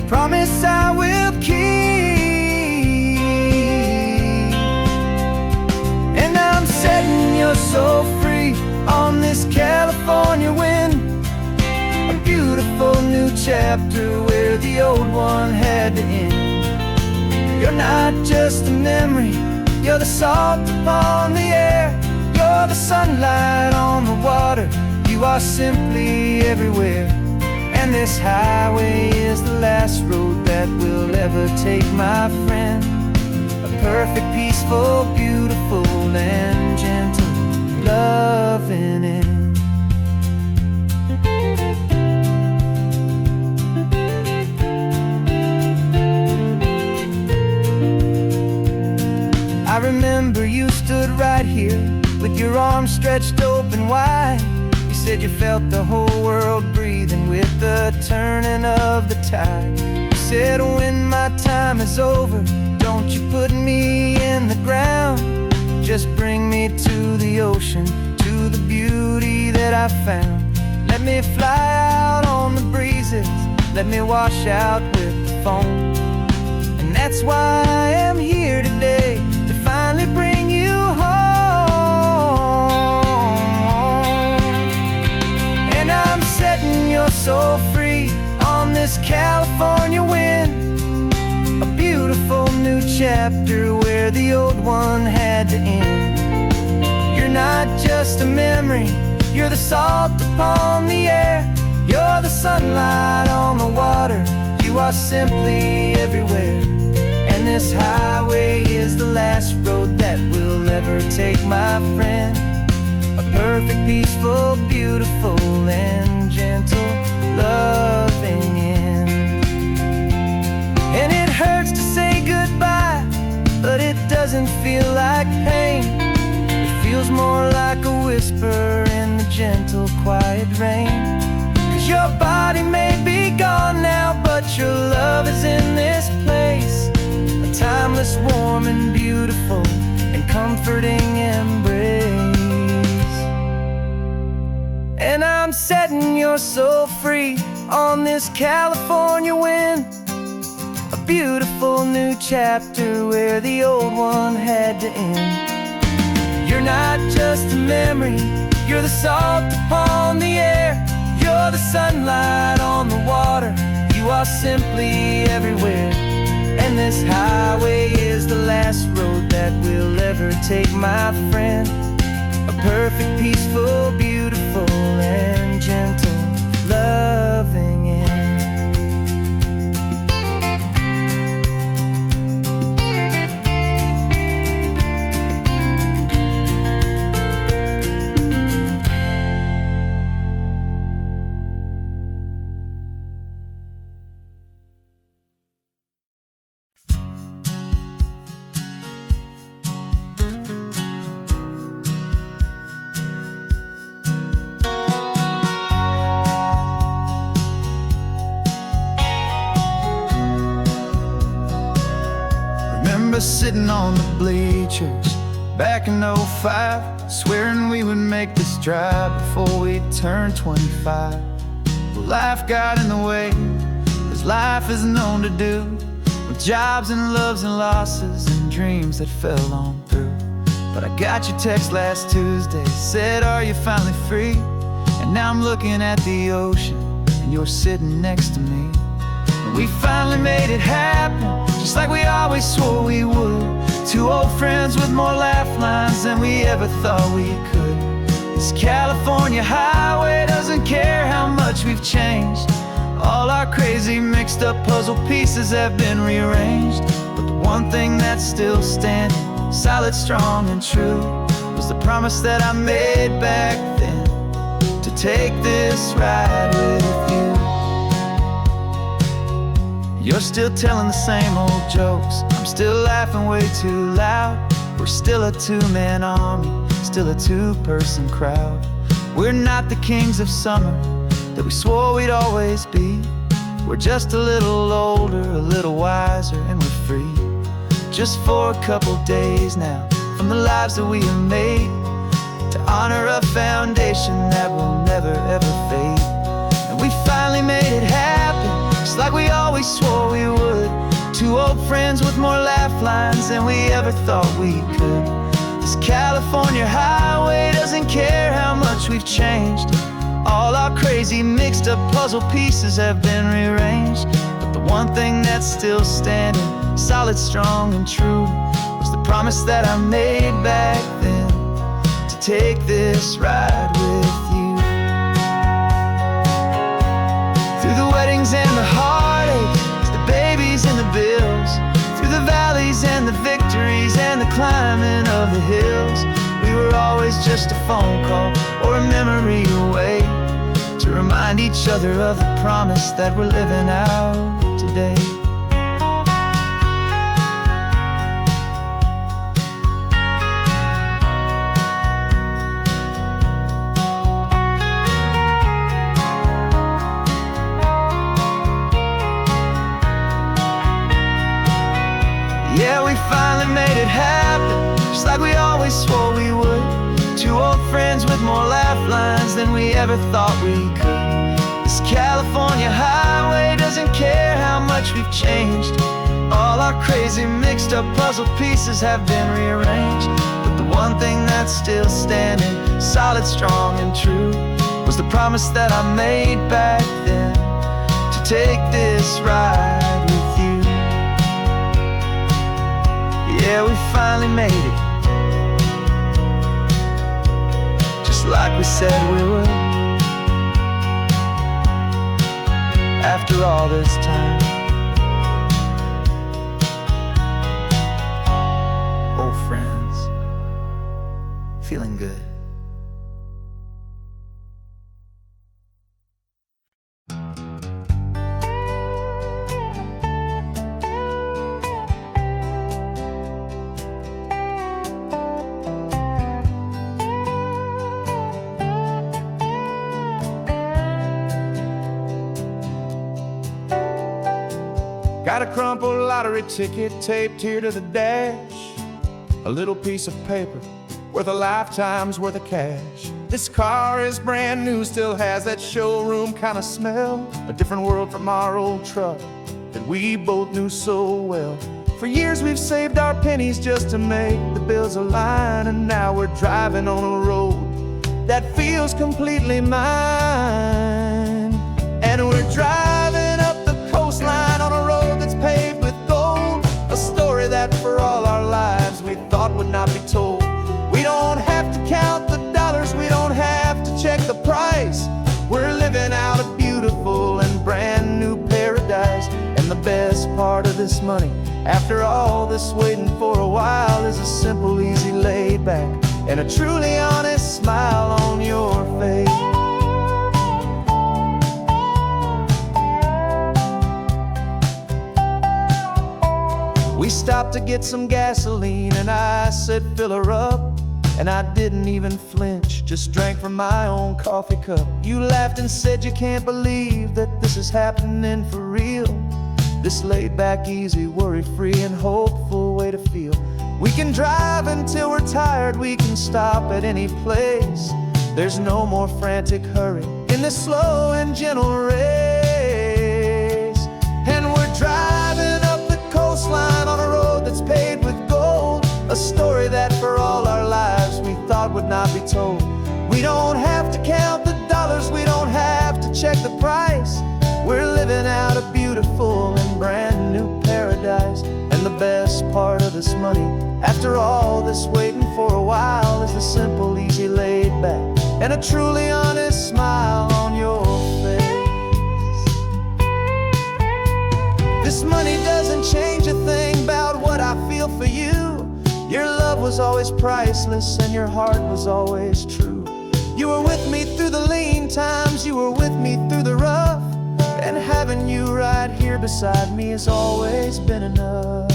promise I will keep. And I'm setting your soul free on this California wind, a beautiful new chapter where the old one had to end. You're not just a memory, you're the salt upon the air, you're the sunlight on the water, you are simply everywhere. And this highway is the last road that we'll ever take, my friend. A perfect, peaceful, beautiful, and gentle, loving end. I remember you stood right here with your arms stretched open wide. You said you felt the whole world breathing with the turning of the tide. You said, when my time is over, don't you put me in the ground. Just bring me to the ocean, to the beauty that I found. Let me fly out on the breezes, let me wash out with the foam. And that's why I am here today, to finally bring you home. And I'm setting your soul free on this California wind, a beautiful new chapter where the old one had to end. You're not just a memory, you're the salt upon the air, you're the sunlight on the water, you are simply everywhere. And this highway is the last road that we'll ever take, my friend. A perfect, peaceful, beautiful, and gentle, loving end. And it hurts to say goodbye, but it doesn't feel like pain. It feels more like a whisper in the gentle, quiet rain. 'Cause your body may be gone now, but your love is in this place, a timeless, warm and beautiful and comforting embrace. And I'm setting your soul free on this California wind, a beautiful new chapter where the old one had to end. You're not just a memory, you're the salt upon the air, you're the sunlight on the water, you are simply everywhere. And this highway is the last road that we'll ever take, my friend. A perfect, peaceful, beautiful, and gentle, loving end. Sitting on the bleachers back in '05, swearing we would make this drive before we turned 25. But life got in the way, as life is known to do, with jobs and loves and losses and dreams that fell on through. But I got your text last Tuesday, said, are you finally free? And now I'm looking at the ocean and you're sitting next to me. We finally made it happen, just like we always swore we would. Two old friends with more laugh lines than we ever thought we could. This California highway doesn't care how much we've changed. All our crazy mixed up puzzle pieces have been rearranged. But the one thing that's still standing, solid, strong and true, was the promise that I made back then, to take this ride with you. You're still telling the same old jokes, I'm still laughing way too loud. We're still a two-man army, still a two-person crowd. We're not the kings of summer that we swore we'd always be. We're just a little older, a little wiser, and we're free. Just for a couple days now, from the lives that we have made, to honor a foundation that will never ever fade. And we finally made it happen, just like we always swore we would. Two old friends with more laugh lines than we ever thought we could. This California highway doesn't care how much we've changed. All our crazy mixed up puzzle pieces have been rearranged. But the one thing that's still standing, solid, strong and true, was the promise that I made back then, to take this ride with you. Through the weddings and the heartaches, the babies and the bills, through the valleys and the victories and the climbing of the hills, we were always just a phone call or a memory away, to remind each other of the promise that we're living out today. never thought we could. This California highway doesn't care how much we've changed. All our crazy mixed up puzzle pieces have been rearranged, but the one thing that's still standing, solid, strong, and true, was the promise that I made back then, to take this ride with you. Yeah, we finally made it, just like we said we would. After all this time, old friends, feeling good. Got a crumpled lottery ticket taped here to the dash, a little piece of paper worth a lifetime's worth of cash. This car is brand new, still has that showroom kind of smell, a different world from our old truck that we both knew so well. For years we've saved our pennies just to make the bills align, and now we're driving on a road that feels completely mine. And we're driving up the coastline on a road that's paved with gold, a story that for all our lives we thought would not be told. We don't have to count the dollars, we don't have to check the price. We're living out a beautiful and brand new paradise. And the best part of this money, after all this waiting for a while, is a simple, easy, laid back, and a truly honest smile on your face. We stopped to get some gasoline, and I said, fill her up. And I didn't even flinch, just drank from my own coffee cup. You laughed and said you can't believe that this is happening for real. This laid back, easy, worry-free, and hopeful way to feel. We can drive until we're tired, we can stop at any place. There's no more frantic hurry in this slow and gentle race. And we're driving up the coastline on a road that's paved with gold, a story that for all our lives we thought would not be told. We don't have to count the dollars, we don't have to check the price. We're living out a beautiful and brand new paradise. And the best part of this money, after all this waiting for a while, is the simple, easy, laid back, and a truly honest smile on your face. This money doesn't change a thing about what I feel for you. Your love was always priceless, and your heart was always true. You were with me through the lean times, you were with me through the rough, and having you right here beside me has always been enough.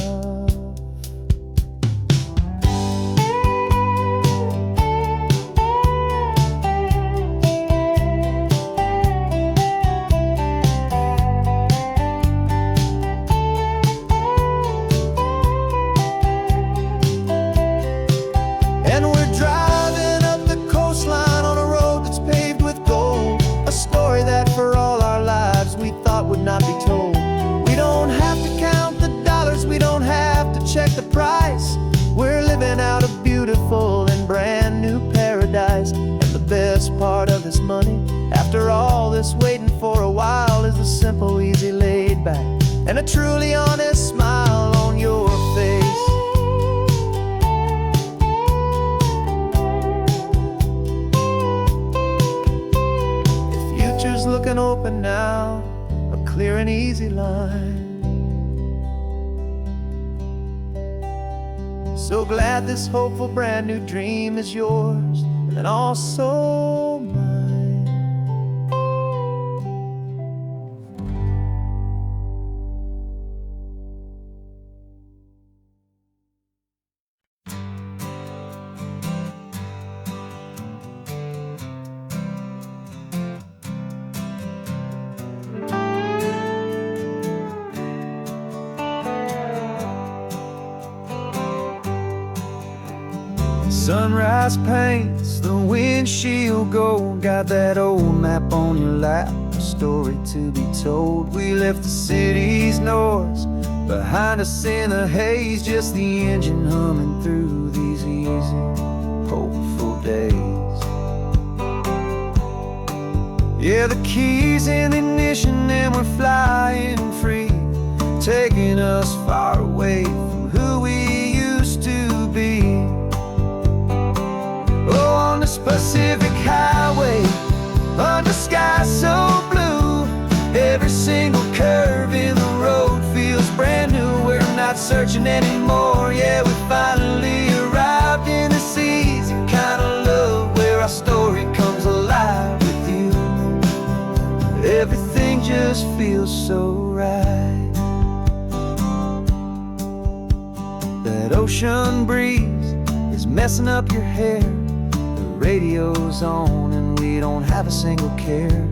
And we're driving up the coastline on a road that's paved with gold, a story that for all our lives we thought would not be told. We don't have to count the dollars, we don't have to check the price. We're living out a beautiful and brand new paradise. And the best part of this money, after all this waiting for a while, is the simple, easy, laid back, and a truly honest smile on your face. Looking open now, a clear and easy line. So glad this hopeful brand new dream is yours and also mine. Sunrise paints the windshield gold. Got that old map on your lap, a story to be told. We left the city's noise behind us in the haze, just the engine humming through these easy, hopeful days. Yeah, the keys in the ignition and we're flying free, taking us far away from who we used to be. Oh, on this Pacific highway, under sky so blue, every single curve in the road feels brand new. We're not searching anymore, yeah, we finally arrived in this easy kind of love, where our story comes alive with you. Everything just feels so right. That ocean breeze is messing up your hair, the radio's on and we don't have a single care.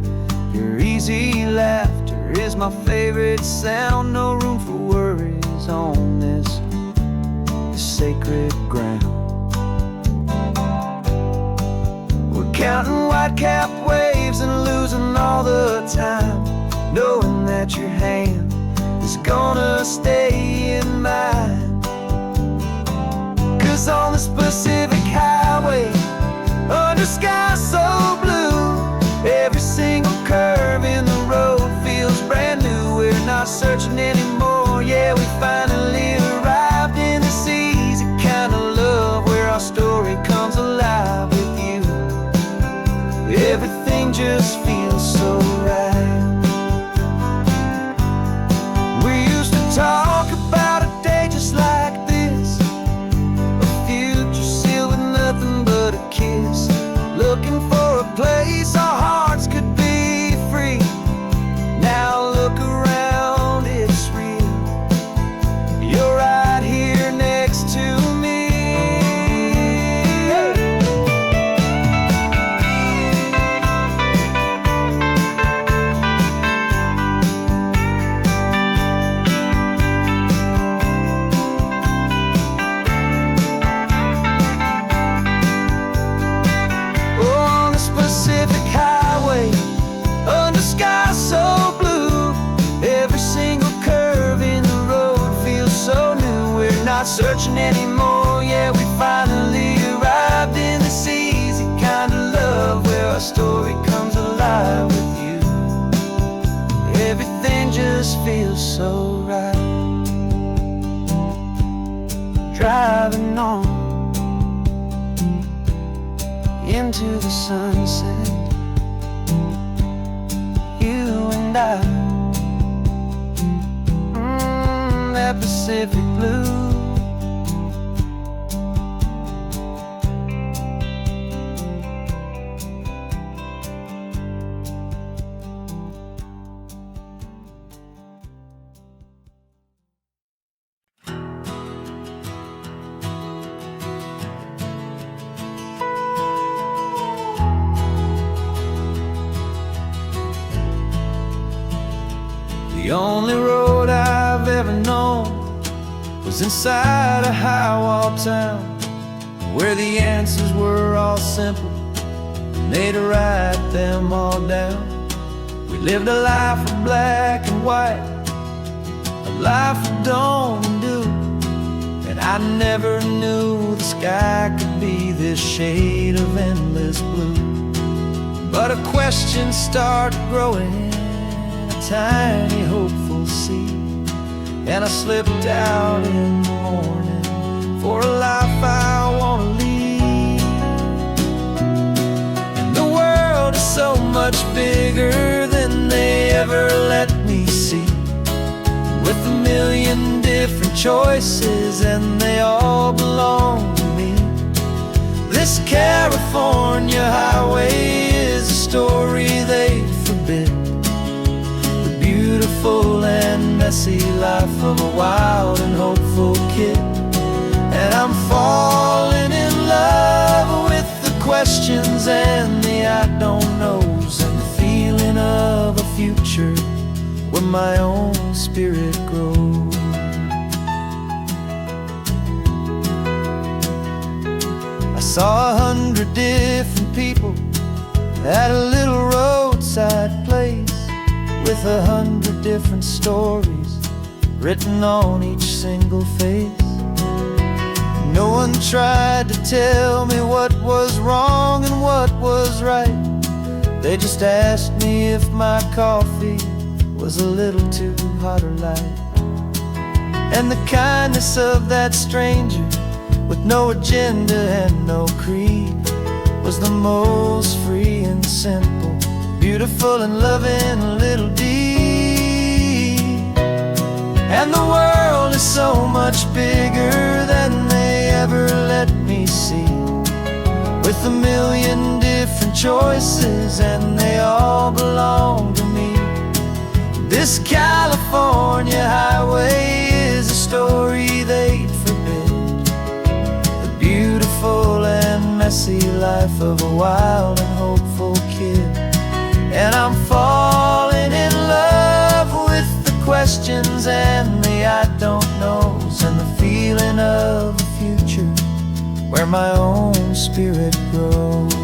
Your easy laughter is my favorite sound, no room for worries on this sacred ground. We're counting white-cap waves and losing all the time, knowing that your hand is gonna stay in mine. 'Cause on this Pacific highway, under sky so blue, every single curve in the road feels brand new. We're not searching anymore, yeah, we finally arrived in this easy kind of love, where our story comes alive with you. Everything just feels so right. We used to talk about a day just like this, a future sealed with nothing but a kiss, looking for a place our hearts could be free. Now look around, it's real. You're right here next to me. On this Pacific highway, under sky so blue, every single curve in the road feels so new. We're not searching anymore, yeah, we finally arrived in this easy kind of love, where our story comes alive with you. Everything just feels so right. Driving on into the sunset, you and I, that Pacific blue. The only road I've ever known was inside a high-wall town, where the answers were all simple and they'd write them all down. We lived a life of black and white, a life of dawn and dew, and I never knew the sky could be this shade of endless blue. But a question started growing, tiny hopeful seed, and I slipped out in the morning for a life I want to lead. And the world is so much bigger than they ever let me see, with a million different choices and they all belong to me. This California highway is a story they forbid, beautiful and messy life of a wild and hopeful kid. And I'm falling in love with the questions and the I don't knows, and the feeling of a future where my own spirit grows. saw 100 different people at a little roadside place, with 100 different stories written on each single face. No one tried to tell me what was wrong and what was right. They just asked me if my coffee was a little too hot or light. And the kindness of that stranger, with no agenda and no creed, was the most free and simple, beautiful and loving little deed. And the world is so much bigger than they ever let me see, with a million different choices and they all belong to me. This California highway is a story they'd forbid, the beautiful and messy life of a wild and hopeful kid. And I'm falling in love with the questions and the I don't knows, and the feeling of a future where my own spirit grows.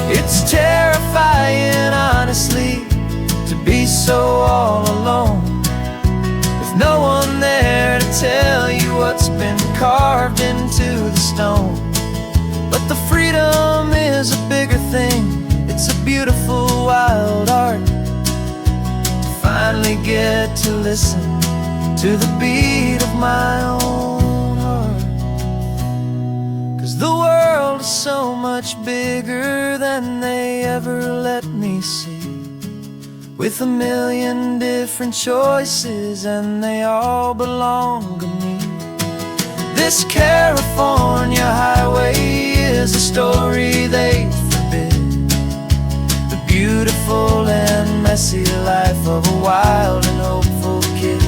It's terrifying, honestly, to be so all alone, with no one there to tell you what's been carved into the stone. But the freedom is a bigger thing. It's a beautiful wild art to finally get to listen to the beat of my own heart. 'Cause the world is so much bigger than they ever let me see, with a million different choices and they all belong to me. This California highway is a story they forbid, the beautiful and messy life of a wild and hopeful kid.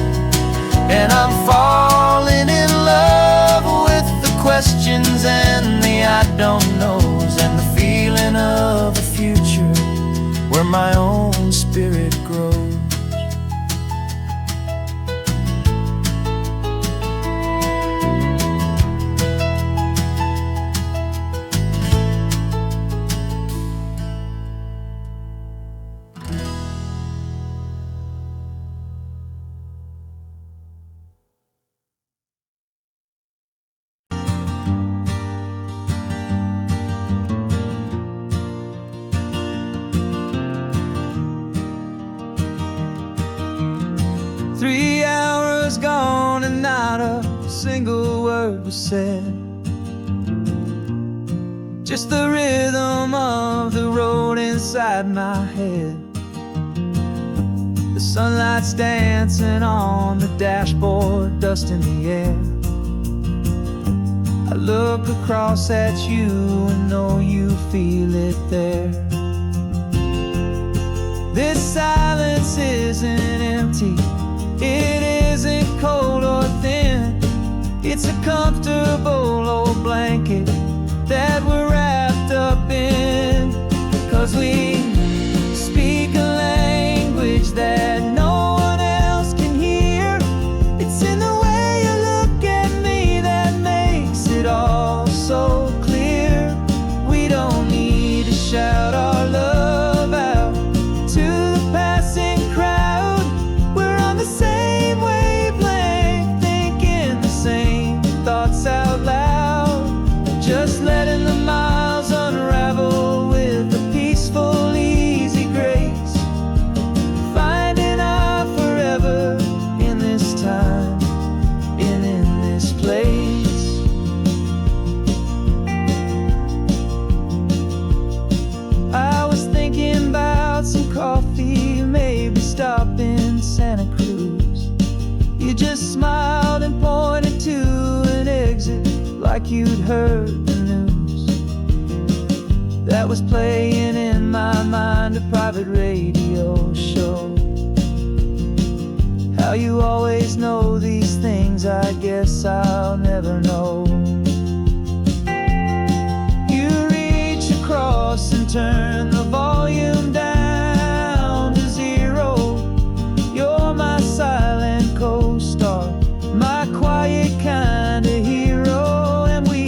And I'm falling in love with the questions and the I don't knows, and the feeling of a future where my own spirit grows. Gone and not a single word was said, just the rhythm of the road inside my head. The sunlight's dancing on the dashboard, dust in the air. I look across at you and know you feel it there. This silence isn't empty, it isn't cold or thin. It's a comfortable old blanket that we're wrapped up in. 'Cause we speak a language that no one else can hear. It's in the way you look at me that makes it all so clear. We don't need to shout our love out to the passing crowd. We're on the same wavelength, thinking the same thoughts out loud, just letting the miles unravel with a peaceful, easy grace, finding our forever in this time and in this place. I was thinking about some coffee, maybe stop in Santa Cruz. You just smiled and pointed to an exit like you'd heard the news. That was playing in my mind, a private radio show. How you always know these things, I guess I'll never know. You reach across and turn the volume down to zero. You're my silent co-star, my quiet kind of hero. And we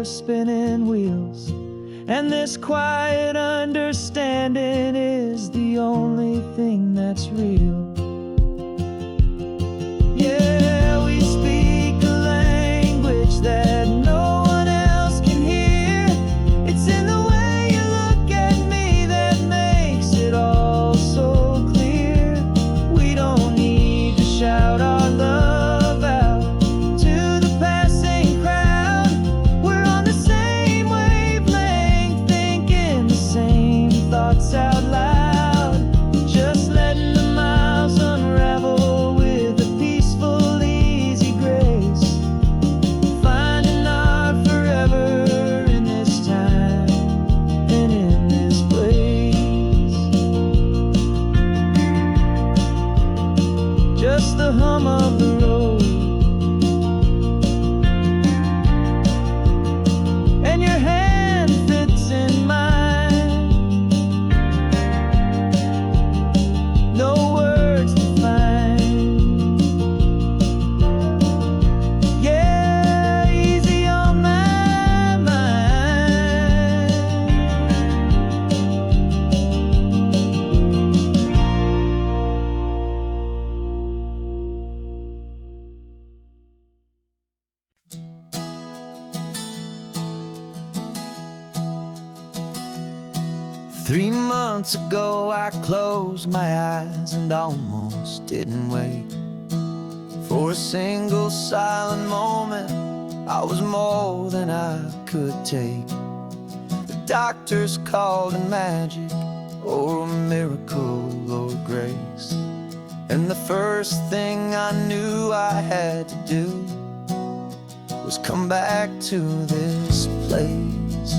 your spinning wheels. And this quiet understanding is the only thing that's real. Yeah, we speak a language that no one else can hear. It's in the way you look at me that makes it all so clear. We don't need to shout our love out to the passing crowd. We're on the same wavelength, thinking the same thoughts out loud. Just letting the miles unravel with a peaceful, easy grace. Finding our forever in this time and in this place. Just the hum of the road and your hand fits in mine. No words to find. Yeah, easy on my mind. 3 months ago I closed my eyes and almost didn't wake. For a single silent moment I was more than I could take. The doctors called it magic or a miracle or grace. And the first thing I knew I had to do was come back to this place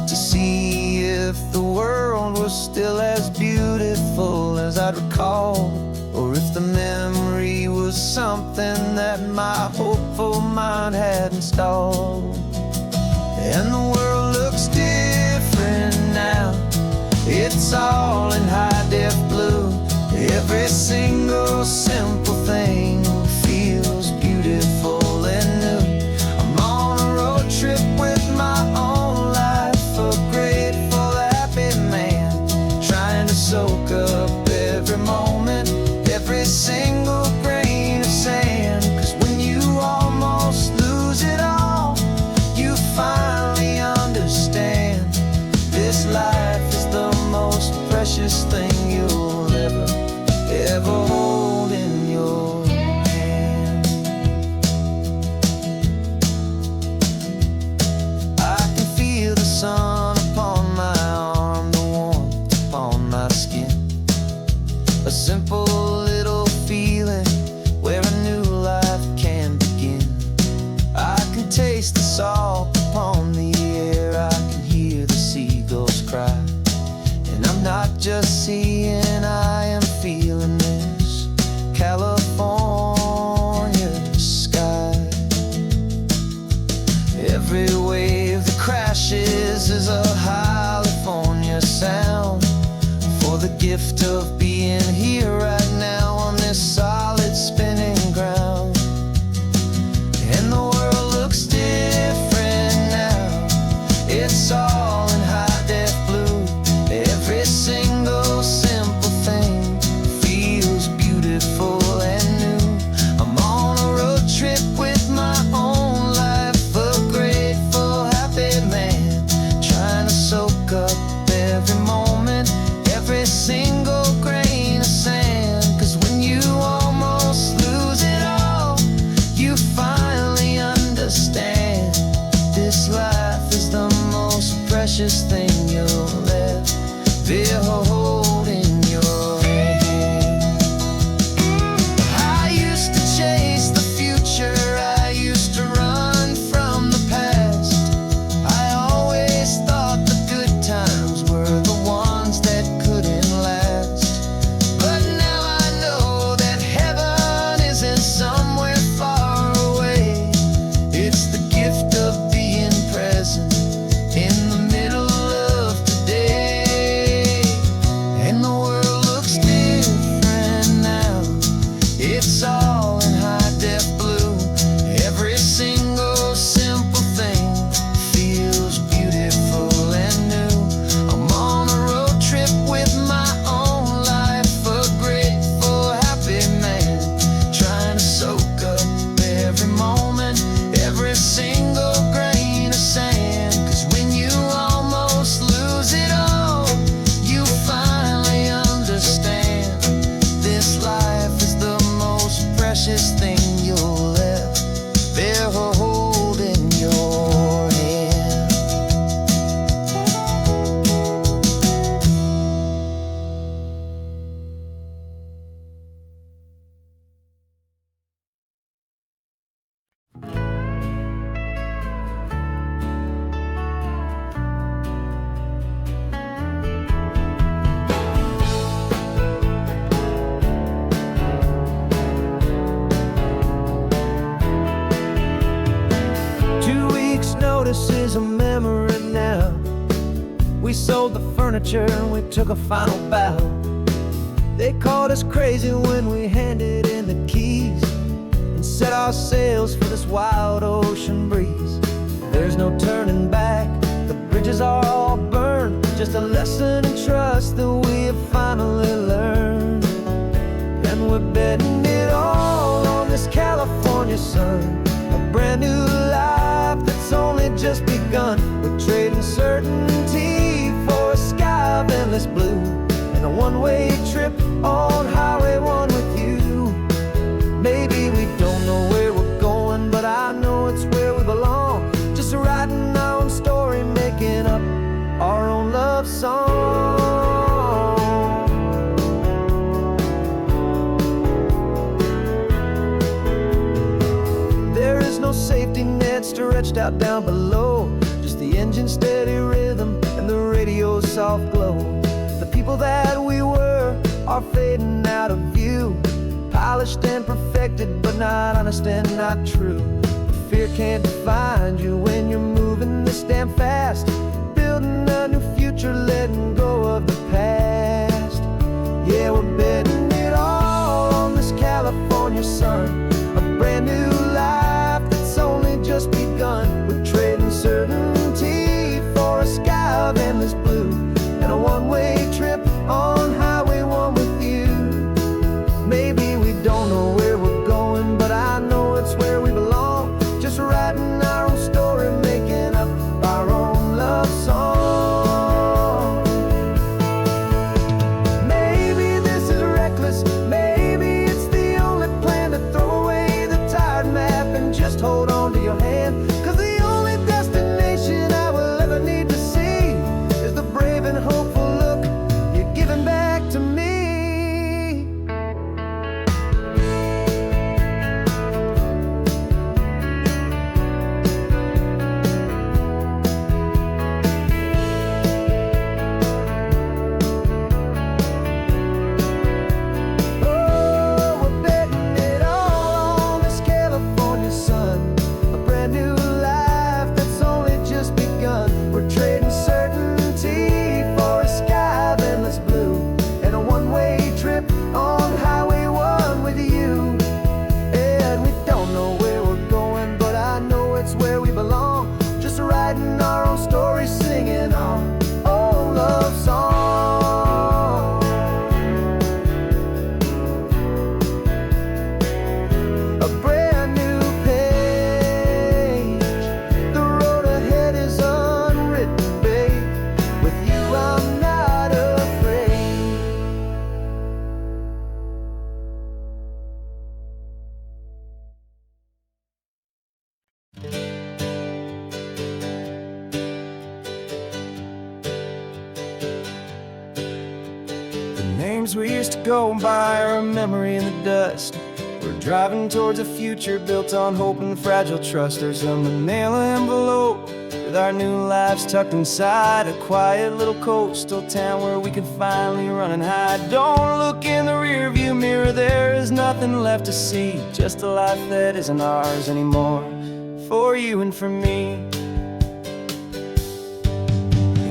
to see if the world was still as beautiful as I'd recall, or if the memory was something that my hopeful mind had installed. And the world looks different now. It's all in high-def blue. Every single simple thing feels beautiful and new. I'm on a road trip with my own life, a grateful, happy man, trying to soak up every moment, every single grain of sand. 'Cause when you almost lose it all, you finally understand this life is the most precious thing you'll ever hold in your hand. I can feel the sun upon my arm, the warmth upon my skin. A simple little feeling where a new life can begin. I can taste the salt upon the air, I can hear the seagulls cry. And I'm not just seeing, I am feeling this California sky. Every wave that crashes is a California sound, for the gift of being here right now on this solid spinning ground. And the world looks different now. It's all in high-def blue. Every single simple thing feels beautiful and new. I'm on a road trip with my own life, a grateful, happy man, trying to soak up every moment, every single grain of sand. 'Cause when you almost lose it all, you finally understand this life is the most precious thing you'll ever hold in your hand. I used to chase the future, I used to run from the past. I always thought the good times were the ones that couldn't last. But now I know that heaven isn't somewhere far away. It's the gift of being present in the middle notice is a memory now. We sold the furniture and we took a final bow. They called us crazy when we handed in the keys and set our sails for this wild ocean breeze. There's no turning back, the bridges are all burned, just a lesson in trust that we have finally learned. And we're betting it all on this California sun, a brand new life that's only just begun. We're trading certainty for a sky of endless blue and a one-way trip on Highway 1 with you. Maybe we don't know where we're going, but I know it's where we belong. Just writing our own story, making up our own love song. There is no safety net stretched out down below, just the engine's steady rhythm and the radio's soft glow. The people that we were are fading out of view, polished and perfected, but not honest and not true. Fear can't define you when you're moving this damn fast, building a new future, letting go of the past. Yeah, we're betting it all on this California sun, a brand new life that's only just begun. We're trading certainty for a sky of endless blue and a one-way trip on Highway 1 with you. Maybe we don't know where we're going, but I know it's where we belong. Just writing our own story, making up our own love song. Maybe this is reckless, maybe it's the only plan to throw away the tired map and just hold on to your hand. 'Cause the only destination I will ever need to see is the brave and hopeful look you're giving back to me. Names we used to go by are a memory in the dust. We're driving towards a future built on hope and fragile trust. There's a manila envelope with our new lives tucked inside, a quiet little coastal town where we can finally run and hide. Don't look in the rearview mirror, there is nothing left to see, just a life that isn't ours anymore, for you and for me.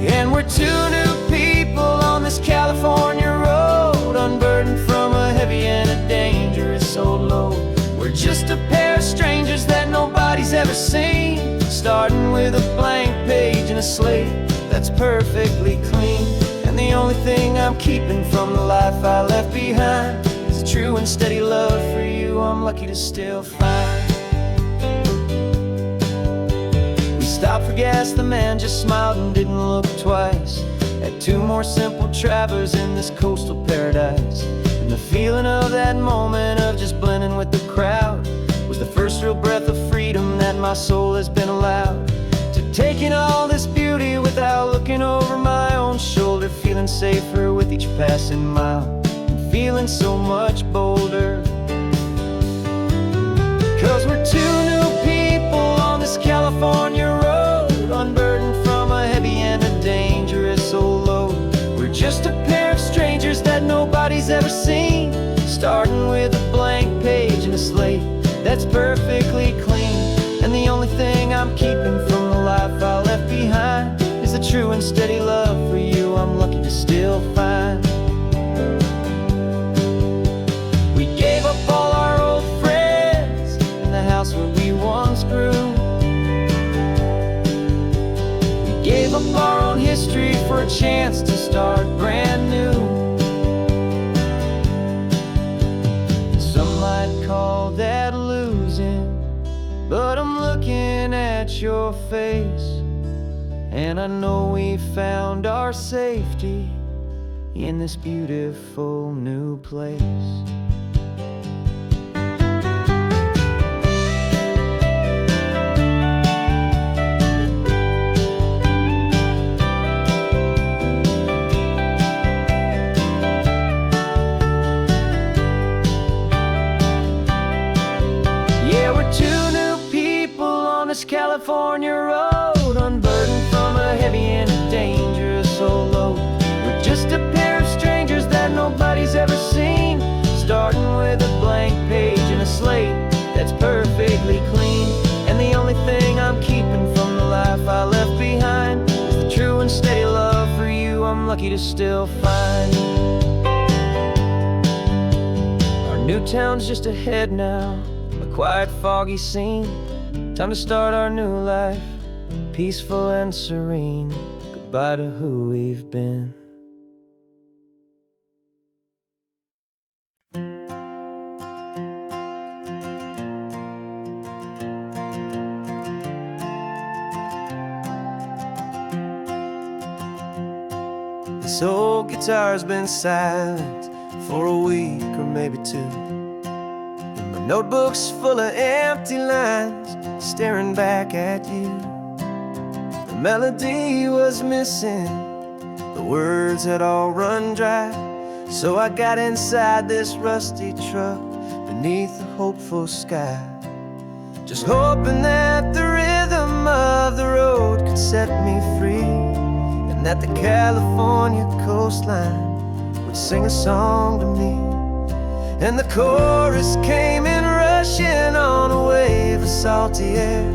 And we're two new people on this California road, unburdened from a heavy and a dangerous old load. We're just a pair of strangers that nobody's ever seen, starting with a blank page and a slate that's perfectly clean. And the only thing I'm keeping from the life I left behind is a true and steady love for you I'm lucky to still find. Stopped for gas, the man just smiled and didn't look twice. Had two more simple travelers in this coastal paradise. And the feeling of that moment of just blending with the crowd was the first real breath of freedom that my soul has been allowed to take in all this beauty without looking over my own shoulder, feeling safer with each passing mile and feeling so much bolder. 'Cause we're two new people on this California road, unburdened from a heavy and a dangerous old load. We're just a pair of strangers that nobody's ever seen, starting with a blank page and a slate that's perfectly clean. And the only thing I'm keeping from the up our own history for a chance to start brand new. Some might call that losing, but I'm looking at your face, and I know we found our safety in this beautiful new place. Yeah, we're two new people on this California road, unburdened from a heavy and a dangerous old load. We're just a pair of strangers that nobody's ever seen, starting with a blank page and a slate that's perfectly clean. And the only thing I'm keeping from the life I left behind is the true and steady love for you I'm lucky to still find. Our new town's just ahead now, a quiet, foggy scene. Time to start our new life, peaceful and serene. Goodbye to who we've been. This old guitar's been silent for a week or maybe two, and my notebook's full of empty lines staring back at you. The melody was missing, the words had all run dry, so I got inside this rusty truck beneath the hopeful sky, just hoping that the rhythm of the road could set me free, and that the California coastline would sing a song to me. And the chorus came in rushing on a wave of salty air,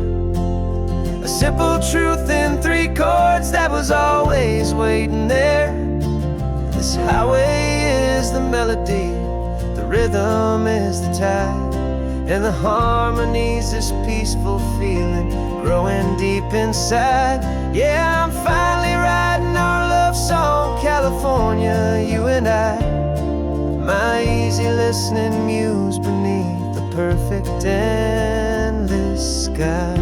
a simple truth in 3 chords that was always waiting there. This highway is the melody, the rhythm is the tide, and the harmony's this peaceful feeling growing deep inside. Yeah, I'm finally writing our love song, California, you and I, my easy listening muse beneath the perfect endless sky.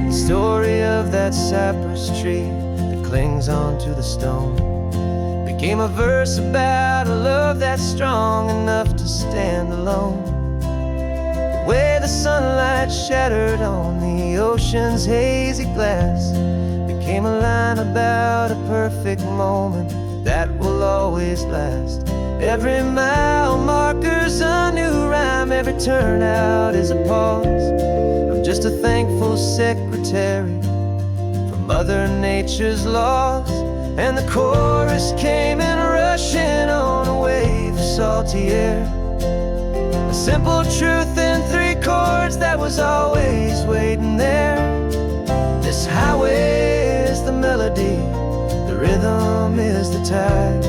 The story of that cypress tree that clings onto the stone became a verse about a love that's strong enough to stand alone. The way the sunlight shattered on the ocean's hazy glass became a line about a perfect moment that will always last. Every mile marker's a new rhyme, every turnout is a pause. I'm just a thankful secretary for Mother Nature's laws. And the chorus came in rushing on a wave of salty air, a simple truth in 3 chords that was always waiting there. This highway is the melody, the rhythm is the tide,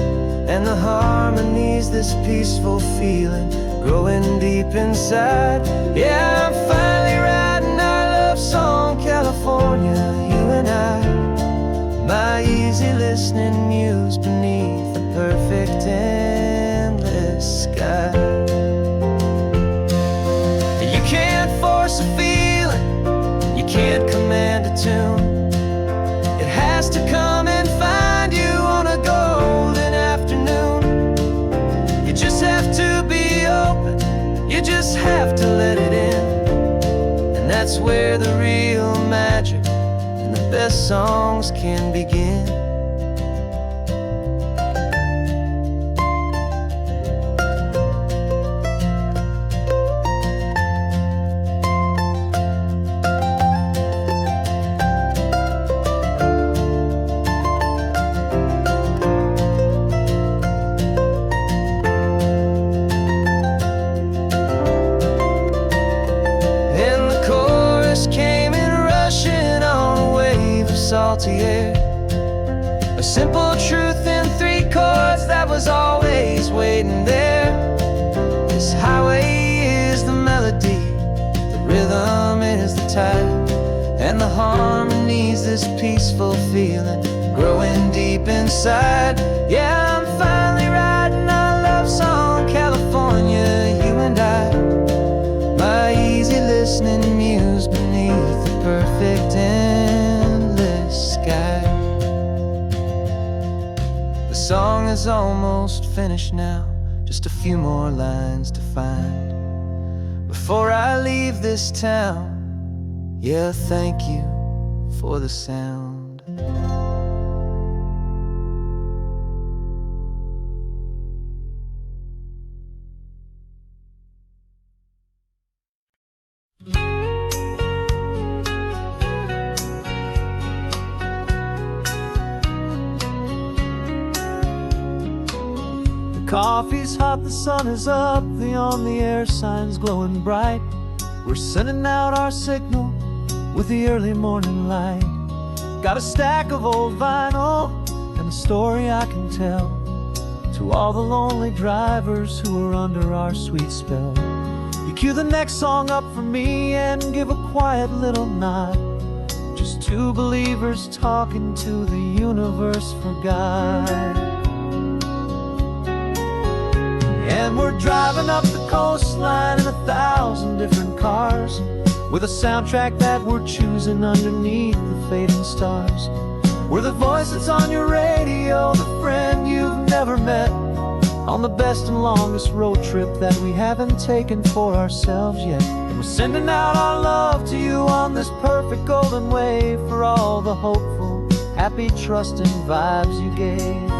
and the harmony's this peaceful feeling growing deep inside. Yeah, I'm finally writing our love song, California, you and I, my easy listening muse beneath the perfect endless sky. You can't force a feeling, you can't command a tune. It has to come and find you on a golden afternoon. You just have to be open, you just have to let it in, and that's where the real magic and the best songs can begin. Salty air, a simple truth in 3 chords that was always waiting there. This highway is the melody, the rhythm is this peaceful feeling growing deep inside. Yeah, I'm finally writing our love song, California, you and I. My easy listening muse beneath the perfect endless sky. The song is almost finished now, just a few more lines to find before I leave this town. Yeah, thank you for the sound. The coffee's hot, the sun is up, the on-the-air sign's glowing bright. We're sending out our signal with the early morning light. Got a stack of old vinyl and a story I can tell to all the lonely drivers who are under our sweet spell. You cue the next song up for me and give a quiet little nod. Just two believers talking to the universe for God. And we're driving up the coastline in 1,000 different cars, with a soundtrack that we're choosing underneath the fading stars. We're the voice that's on your radio, the friend you've never met, on the best and longest road trip that we haven't taken for ourselves yet. And we're sending out our love to you on this perfect golden wave for all the hopeful, happy, trusting vibes you gave.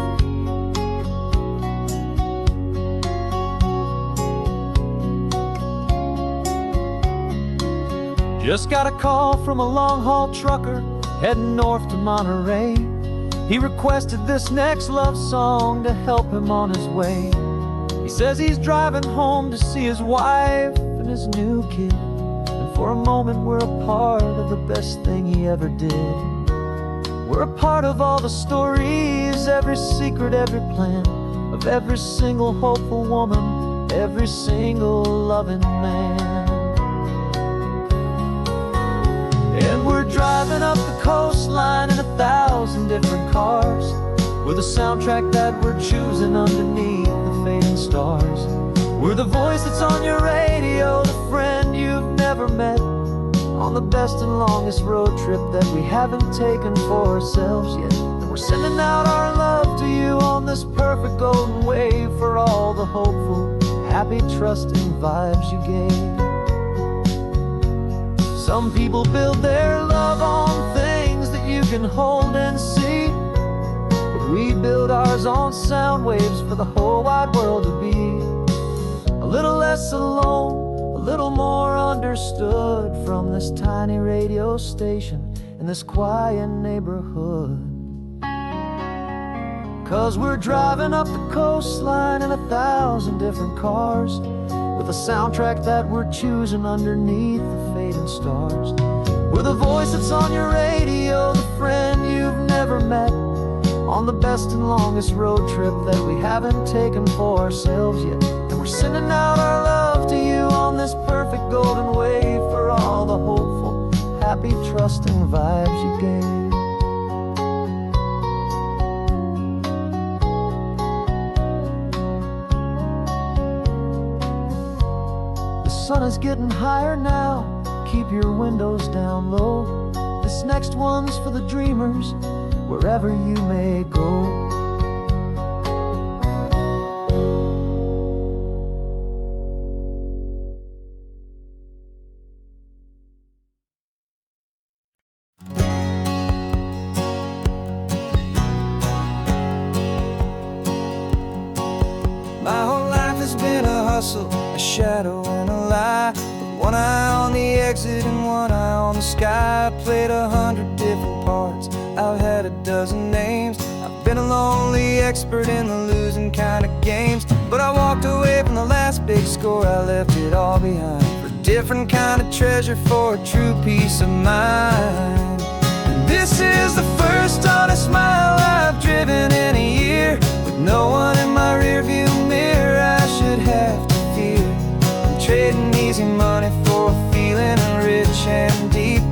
Just got a call from a long-haul trucker heading north to Monterey. He requested this next love song to help him on his way. He says he's driving home to see his wife and his new kid, and for a moment we're a part of the best thing he ever did. We're a part of all the stories, every secret, every plan, of every single hopeful woman, every single loving man. And we're driving up the coastline in 1,000 different cars, with a soundtrack that we're choosing underneath the fading stars. We're the voice that's on your radio, the friend you've never met, on the best and longest road trip that we haven't taken for ourselves yet. And we're sending out our love to you on this perfect golden wave for all the hopeful, happy, trusting vibes you gave. Some people build their love on things that you can hold and see, but we build ours on sound waves for the whole wide world to be a little less alone, a little more understood from this tiny radio station in this quiet neighborhood. 'Cause we're driving up the coastline in 1,000 different cars, with a soundtrack that we're choosing underneath the fading stars. We're the voice that's on your radio, the friend you've never met, on the best and longest road trip that we haven't taken for ourselves yet. And we're sending out our love to you on this perfect golden wave for all the hopeful, happy, trusting vibes you gave. The sun is getting higher now, keep your windows down low. This next one's for the dreamers, wherever you may go. My whole life has been a hustle, a shadow and a lie, with one eye on the exit and one eye on the sky. I played 100 different parts, I've had a dozen names. I've been a lonely expert in the losing kind of games, but I walked away from the last big score, I left it all behind for a different kind of treasure, for a true peace of mind. And this is the first honest mile I've driven in a year, with no one in my rearview mirror I should have to fear. I'm trading easy money for a feeling rich and deep,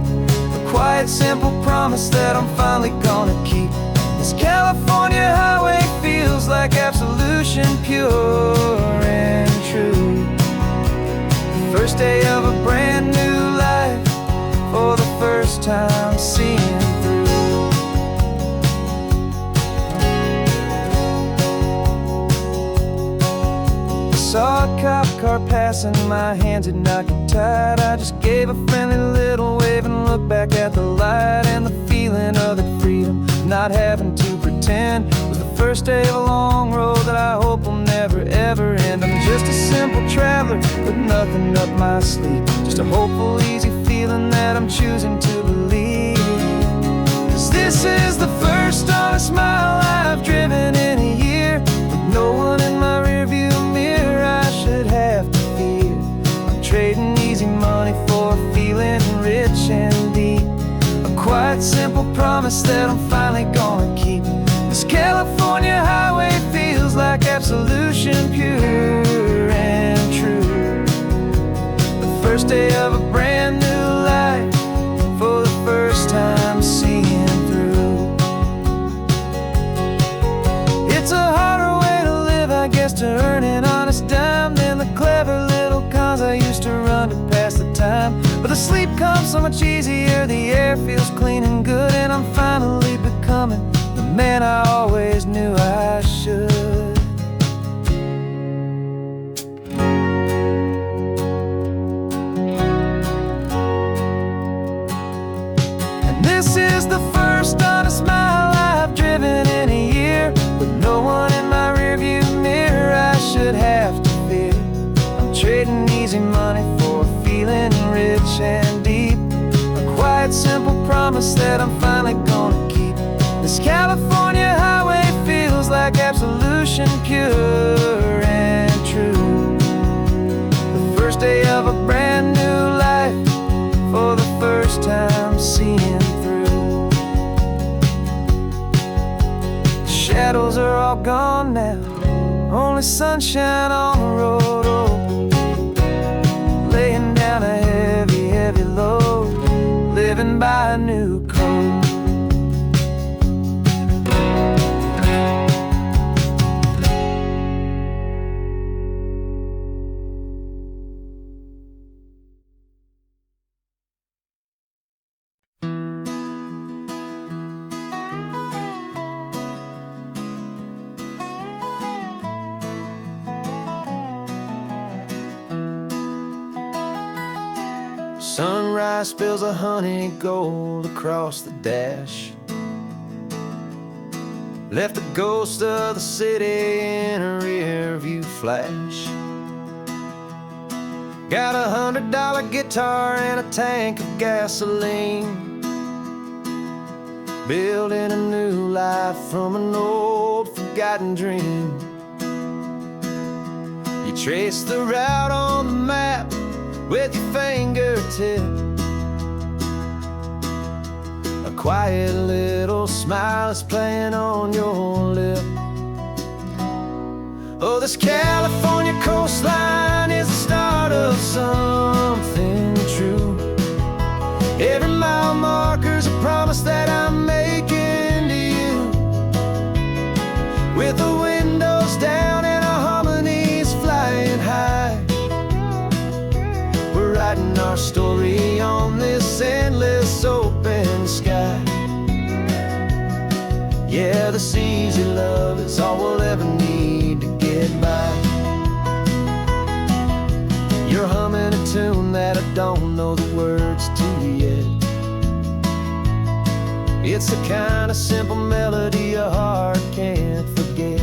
a quiet, simple promise that I'm finally gonna keep. This California highway feels like absolution, pure and true. First day of a brand new life, for the first time seeing through. Saw a cop car passing, my hands had not got tied. I just gave a friendly little wave and looked back at the light. And the feeling of the freedom, not having to pretend, was the first day of a long road that I hope will never ever end. I'm just a simple traveler with nothing up my sleeve, just a hopeful, easy feeling that I'm choosing to believe. 'Cause this is the first honest mile I've driven in a year, with no one in my rearview mirror I should have to fear. I'm trading easy money for a feeling rich and deep, a quiet, simple promise that I'm finally gonna keep. This California highway feels like absolution, pure and true. The first day of a brand new life, for the first time seeing through. It's a harder way to live, I guess, to earn an honest dime than the clever little cons I used to run to pass the time. But the sleep comes so much easier, the air feels clean and good, and I'm finally becoming the man I always knew I should. And this is the first honest mile I've driven in a year, with no one in my rearview mirror I should have to fear. I'm trading easy money for a feeling rich and deep, a quiet, simple promise that I'm finally gonna keep. This California highway feels like absolution, pure and true. The first day of a brand new life, for the first time seeing through. The shadows are all gone now, only sunshine on the road. Oh, laying down a heavy, heavy load, living by a new code. Sunrise spills a honey gold across the dash, left the ghost of the city in a rear view flash. Got a $100 guitar and a tank of gasoline, building a new life from an old forgotten dream. You trace the route on the map with your fingertip, a quiet little smile is playing on your lip. Oh, this California coastline is the start of something true. Every mile marker's a promise that I'm making to you, with the windows down and our harmonies flying high. Writing our story on this endless open sky. Yeah, this easy love is all we'll ever need to get by. You're humming a tune that I don't know the words to yet. It's the kind of simple melody a heart can't forget.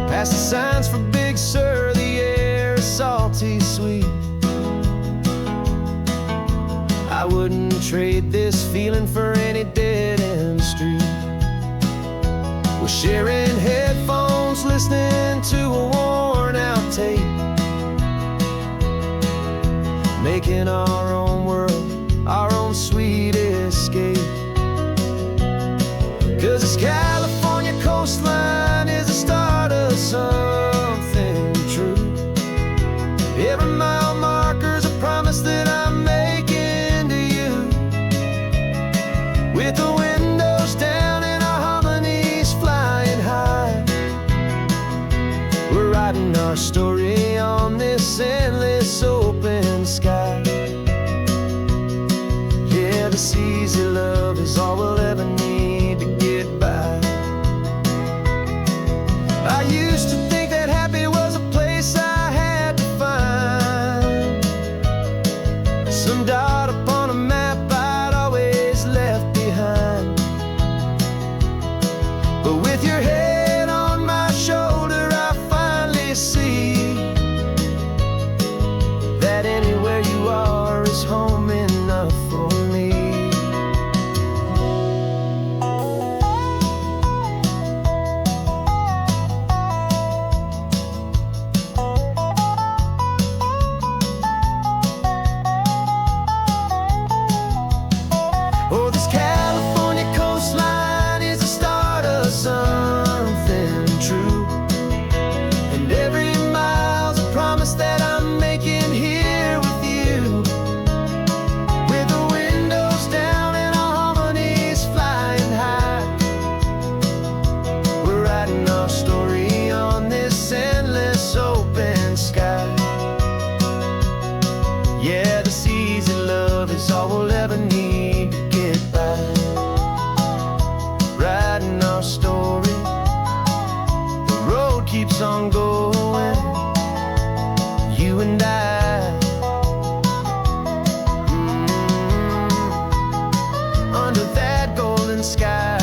Past the signs for Big Sur, the air is salty sweet. I wouldn't trade this feeling for any dead-end street. We're sharing headphones, listening to a worn-out tape, making our own world, our own sweet escape. 'Cause this California coastline is the start of something true. Every mile marker's a promise that I'm making Yeah, this easy love is all we'll ever need to get by. Writing our story, the road keeps on going, you and I. Under that golden sky.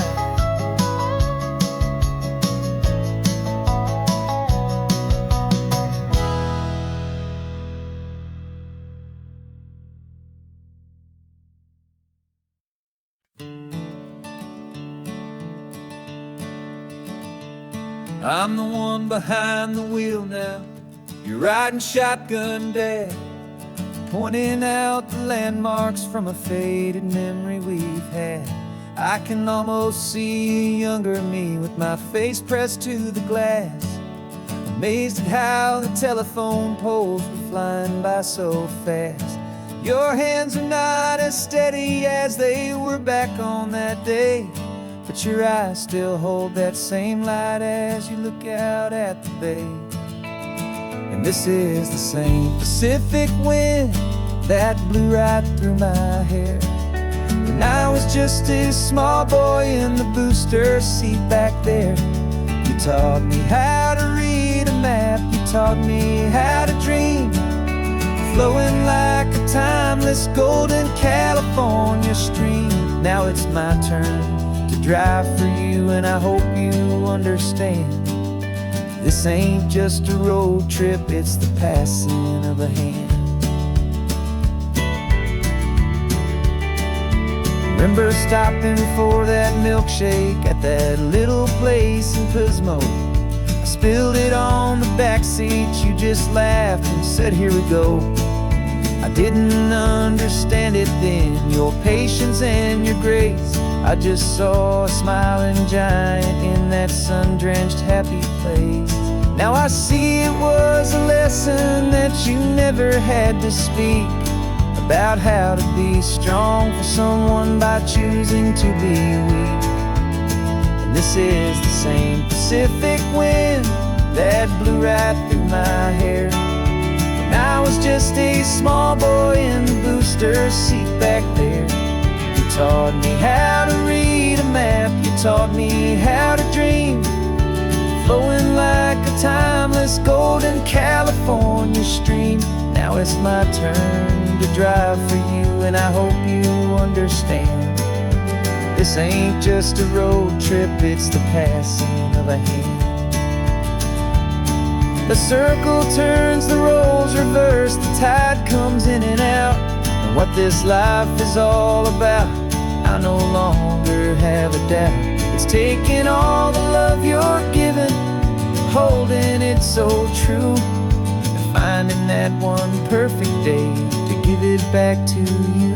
I'm the one behind the wheel now. You're riding shotgun, Dad, pointing out the landmarks from a faded memory we've had. I can almost see a younger me with my face pressed to the glass, amazed at how the telephone poles were flying by so fast. Your hands are not as steady as they were back on that day, but your eyes still hold that same light as you look out at the bay. And this is the same Pacific wind that blew right through my hair when I was just a small boy in the booster seat back there. You taught me how to read a map, you taught me how to dream, flowing like a timeless golden California stream. Now it's my turn to drive for you, and I hope you understand. This ain't just a road trip, it's the passing of a hand. Remember stopping for that milkshake at that little place in Pismo? I spilled it on the back seat, you just laughed and said, here we go. I didn't understand it then, your patience and your grace. I just saw a smiling giant in that sun-drenched happy place. Now I see it was a lesson that you never had to speak, about how to be strong for someone by choosing to be weak. And this is the same Pacific wind that blew right through my hair when I was just a small boy in the booster seat back there. You taught me how to read a map, you taught me how to dream, flowing like a timeless golden California stream. Now it's my turn to drive for you, and I hope you understand. This ain't just a road trip, it's the passing of a hand. The circle turns, the roles reverse, the tide comes in and out. And what this life is all about, I no longer have a doubt. It's taking all the love you're giving, holding it so true, and finding that one perfect day to give it back to you.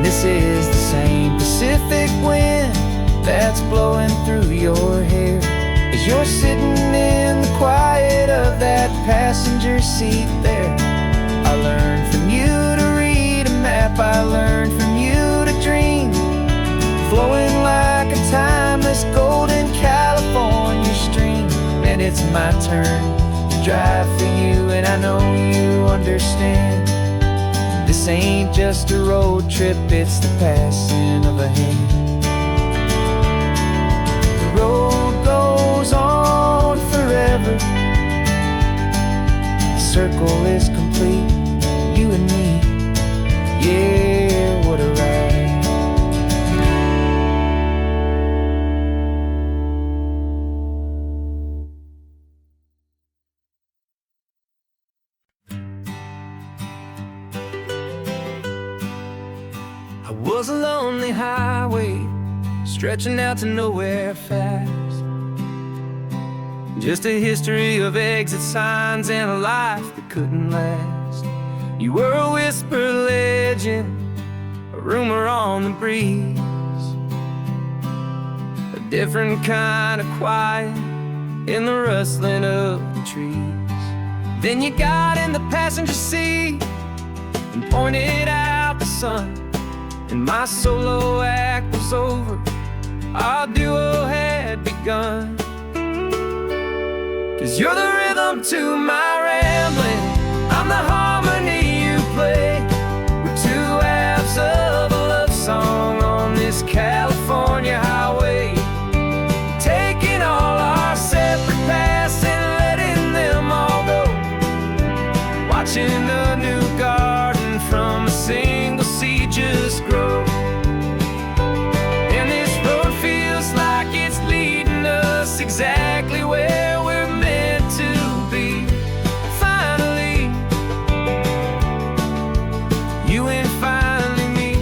This is the same Pacific wind that's blowing through your hair as you're sitting in the quiet of that passenger seat there. I learned from you to read a map, I learned from you to dream, flowing like a timeless golden California stream. And it's my turn to drive for you, and I know you understand. This ain't just a road trip, it's the passing of a hand. The road goes on forever, the circle is complete, you and me, yeah, what a ride. I was a lonely highway, stretching out to nowhere fast. Just a history of exit signs and a life that couldn't last. You were a whisper legend, a rumor on the breeze, a different kind of quiet in the rustling of the trees. Then you got in the passenger seat and pointed out the sun, and my solo act was over, our duo had begun. 'Cause you're the rhythm to my rambling, I'm the harmony you play. We're two halves of a love song on this California highway, taking all our separate paths and letting them all go, watching a new garden from a single seed just grow. And this road feels like it's leading us exactly where we're meant to be. Finally, you and finally me.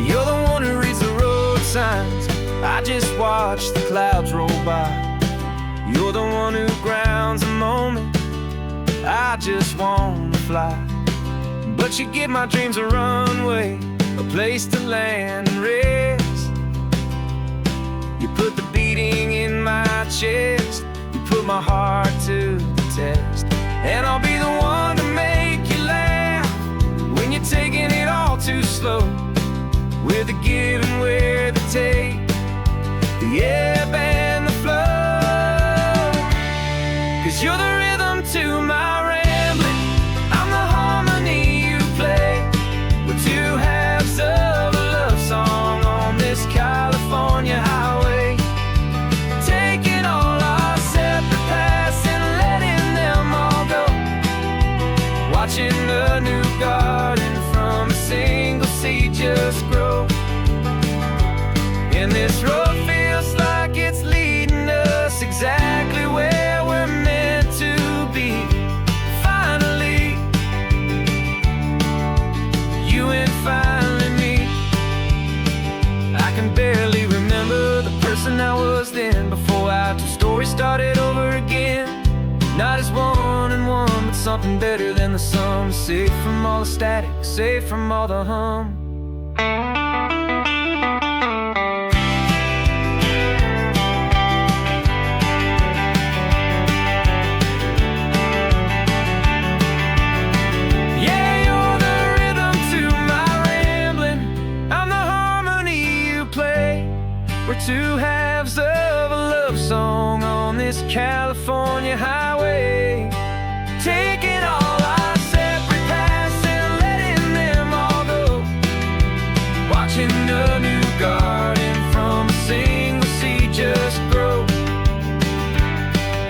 You're the one who reads the road signs, I just watch the clouds roll by. You're the one who grounds a moment, I just wanna fly. But you give my dreams a runway, a place to land and rest. You put the beating in my chest, you put my heart to the test. And I'll be the one to make you laugh when you're taking it all too slow. We're the give and we're the take, the ebb and the flow. 'Cause you're the rhythm to my rambling, I'm the harmony you play. We're two halves of a love song on this California highway, taking all our separate paths and letting them all go, watching a new garden from a single seed just grow. And this road feels like it's leading us exactly where we're meant to be. Finally, you and finally me. I can barely remember the person I was then, before our two stories started over again. Not as one and one, but something better than the sum. Safe from all the static, safe from all the hum. We're two halves of a love song on this California highway, taking all our separate paths and letting them all go, watching a new garden from a single seed just grow.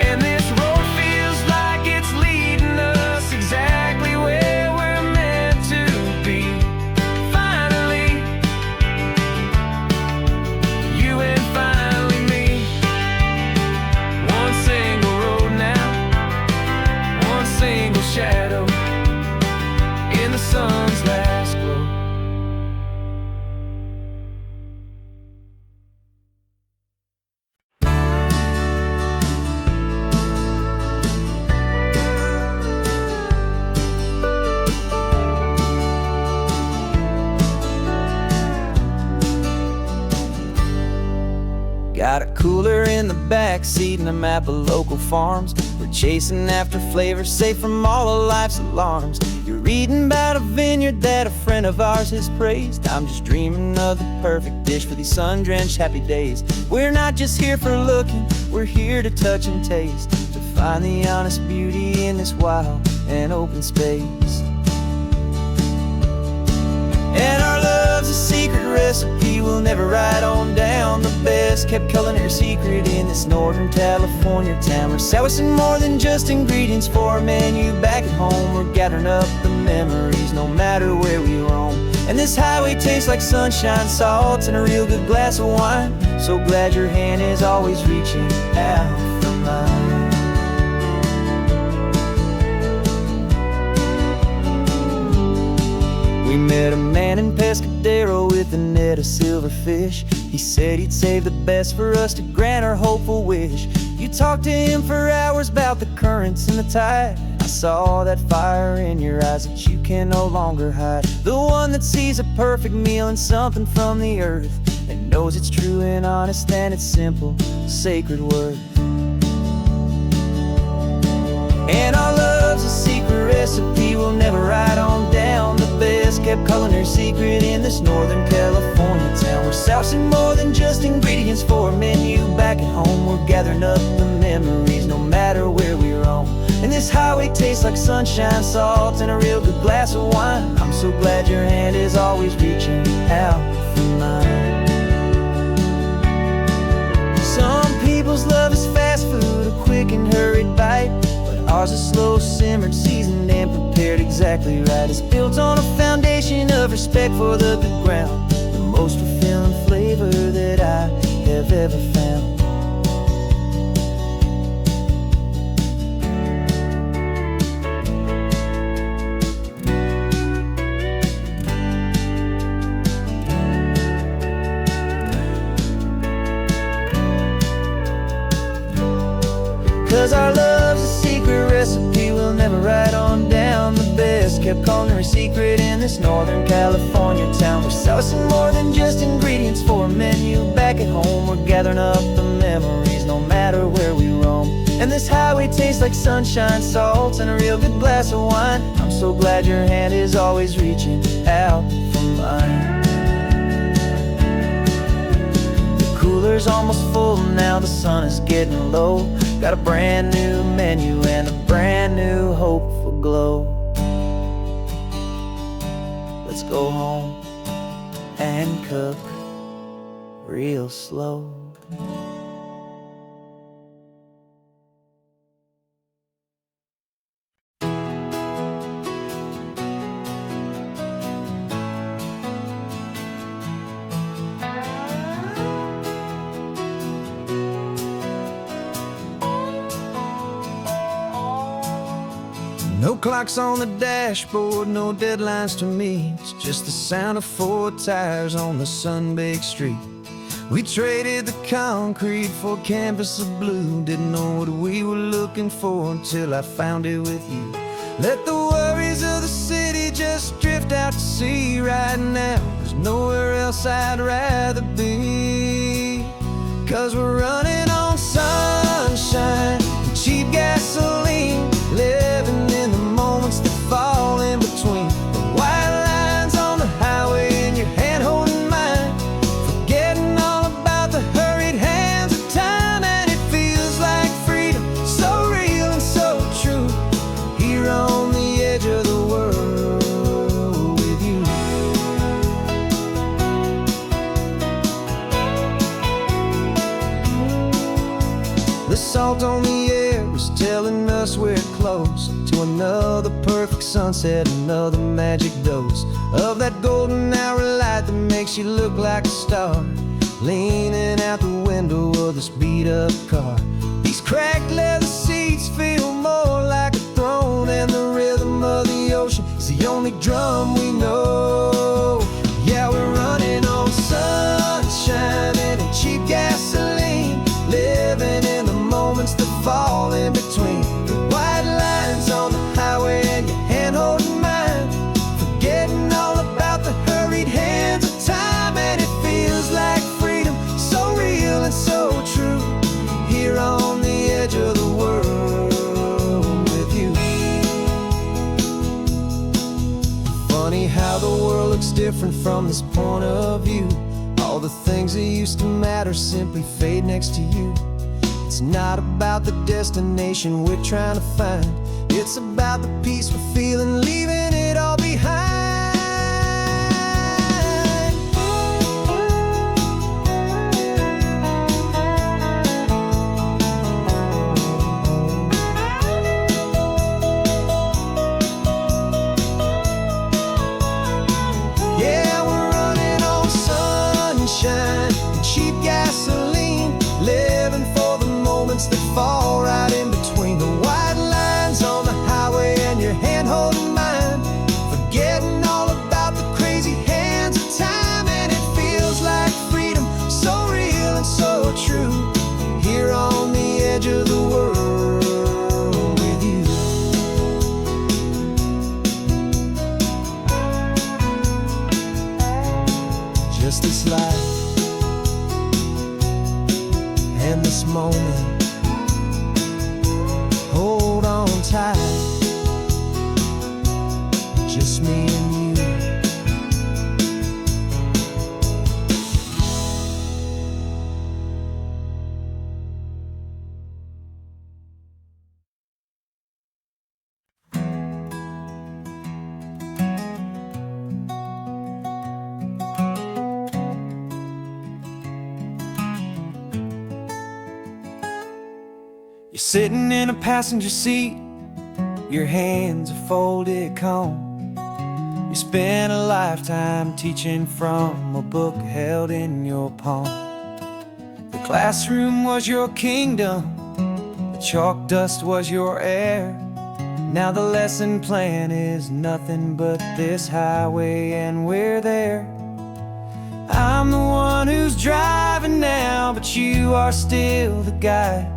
And this road feels like it's leading us exactly where we're meant to be. Finally, you and finally me. One single road now, one single shadow in the sun's last glow. Got a cooler in the back seat and a map of local farms. We're chasing after flavors safe from all of life's alarms. You're reading about a vineyard that a friend of ours has praised. I'm just dreaming of the perfect dish for these sun-drenched happy days. We're not just here for looking, we're here to touch and taste, to find the honest beauty in this wild and open space. And our love's a secret recipe we'll never write on down. The best kept culinary secret in this Northern California town. We're sourcing more than just ingredients for a menu back at home. We're gathering up the memories no matter where we roam. And this highway tastes like sunshine, salt, and a real good glass of wine. So glad your hand is always reaching out for mine. We met a man in Pescadero with a net of silverfish. He said he'd save the best for us to grant our hopeful wish. You talked to him for hours about the currents and the tide. I saw that fire in your eyes that you can no longer hide. The one that sees a perfect meal and something from the earth, and knows it's true and honest and it's simple, sacred worth. And our love's a secret recipe we'll never write on down. The best kept culinary secret in this Northern California town. We're sourcing more than just ingredients for a menu. Back at home we're gathering up the memories, no matter where we roam. And this highway tastes like sunshine, salt, and a real good glass of wine. I'm so glad your hand is always reaching out for mine. Some people's love is fast food, a quick and hurried bite, but ours is slow simmered, seasoned, and prepared exactly right. It's built on a foundation of respect for the good ground, the most fulfilling flavor that I have ever found. 'Cause our love's a secret recipe we'll never write on down. The best kept culinary secret in this Northern California town. We're sourcing more than just ingredients for a menu. Back at home we're gathering up the memories, no matter where we roam. And this highway tastes like sunshine, salt, and a real good glass of wine. I'm so glad your hand is always reaching out for mine. The cooler's almost full now, the sun is getting low. Got a brand new menu and a brand new hopeful glow. Let's go home and cook real slow. No clocks on the dashboard, no deadlines to me. It's just the sound of 4 tires on the sun-baked street. We traded the concrete for a canvas of blue. Didn't know what we were looking for until I found it with you. Let the worries of the city just drift out to sea right now. There's nowhere else I'd rather be. 'Cause we're running on sunshine and cheap gasoline, living in the moments that fall in between. The white lines on the highway and your hand holding mine, forgetting all about the hurried hands of time. And it feels like freedom, so real and so true, here on the edge of the world with you. The salt on the air is telling us we're close to another perfect sunset, another magic dose of that golden hour light that makes you look like a star, leaning out the window of this beat-up car. These cracked leather seats feel more like a throne, and the rhythm of the ocean is the only drum we know. Yeah, we're running on sunshine and cheap gasoline, living in the moments that fall in between. The white lines on the highway and your hand holding mine, forgetting all about the hurried hands of time. And it feels like freedom, so real and so true, here on the edge of the world with you. Funny how the world looks different from this point of view. All the things that used to matter simply fade next to you. It's not about the destination we're trying to find, it's about the peace we're feeling, leaving it all behind. Yeah, we're running on sunshine and cheap gasoline, living for the moments that fall right in between. The white lines on the highway and your hand holding mine, just this life and this moment. Hold on tight, just me and you. You're sitting in a passenger seat, your hands are folded calm. You spent a lifetime teaching from a book held in your palm. The classroom was your kingdom, the chalk dust was your air. Now the lesson plan is nothing but this highway and we're there. I'm the one who's driving now, but you are still the guide,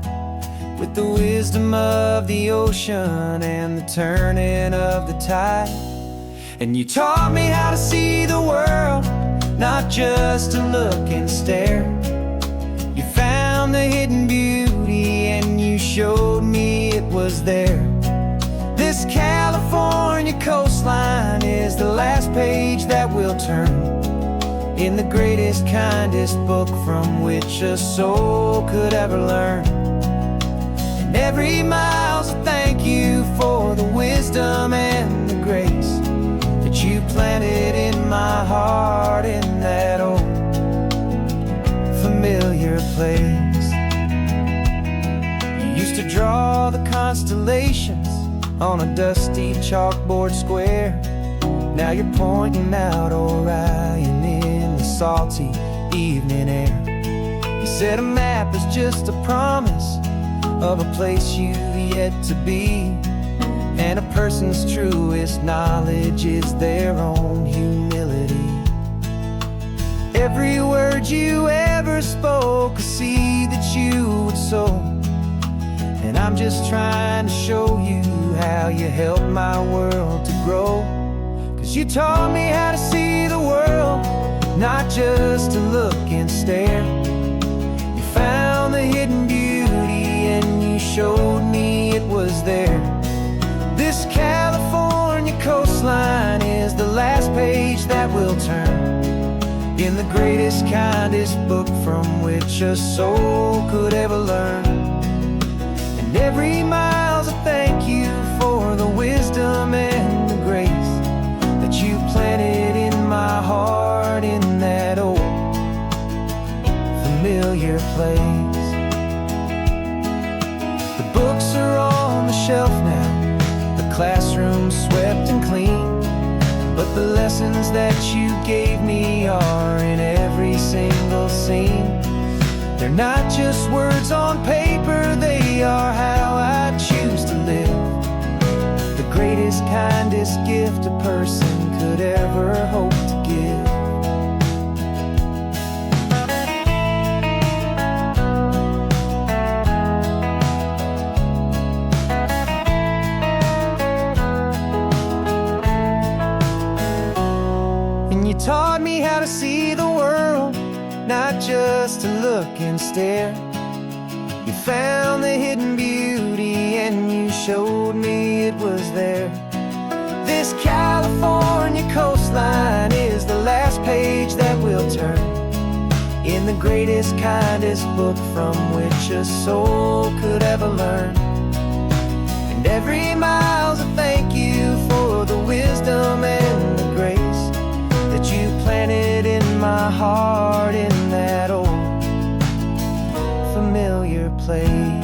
with the wisdom of the ocean and the turning of the tide. And you taught me how to see the world, not just to look and stare. You found the hidden beauty and you showed me it was there. This California coastline is the last page that we'll turn in the greatest, kindest book from which a soul could ever learn. And every mile's a thank you for the wisdom and the grace that you planted in my heart in that old familiar place. You used to draw the constellations on a dusty chalkboard square. Now you're pointing out Orion in the salty evening air. You said a map is just a promise of a place you've yet to be, and a person's truest knowledge is their own humility. Every word you ever spoke, a seed that you would sow, and I'm just trying to show you how you helped my world to grow. 'Cause you taught me how to see the world, not just to look and stare. You found the hidden beauty and you showed me it was there. This California coastline is the last page that we'll turn in the greatest, kindest book from which a soul could ever learn. And every mile's a thank you for the wisdom and the grace that you planted in my heart in that old familiar place. The books are on the shelf now, the classroom swept and clean, but the lessons that you gave me are in every single scene. They're not just words on paper, they are how I choose to live. The greatest, kindest gift a person could ever hope to give. And you taught me how to see the world, not just to look and stare. You found the hidden beauty and you showed me it was there. This California coastline is the last page that we'll turn in the greatest, kindest book from which a soul could ever learn. And every mile's a thank you for the wisdom and the grace that you planted in my heart in that old familiar place.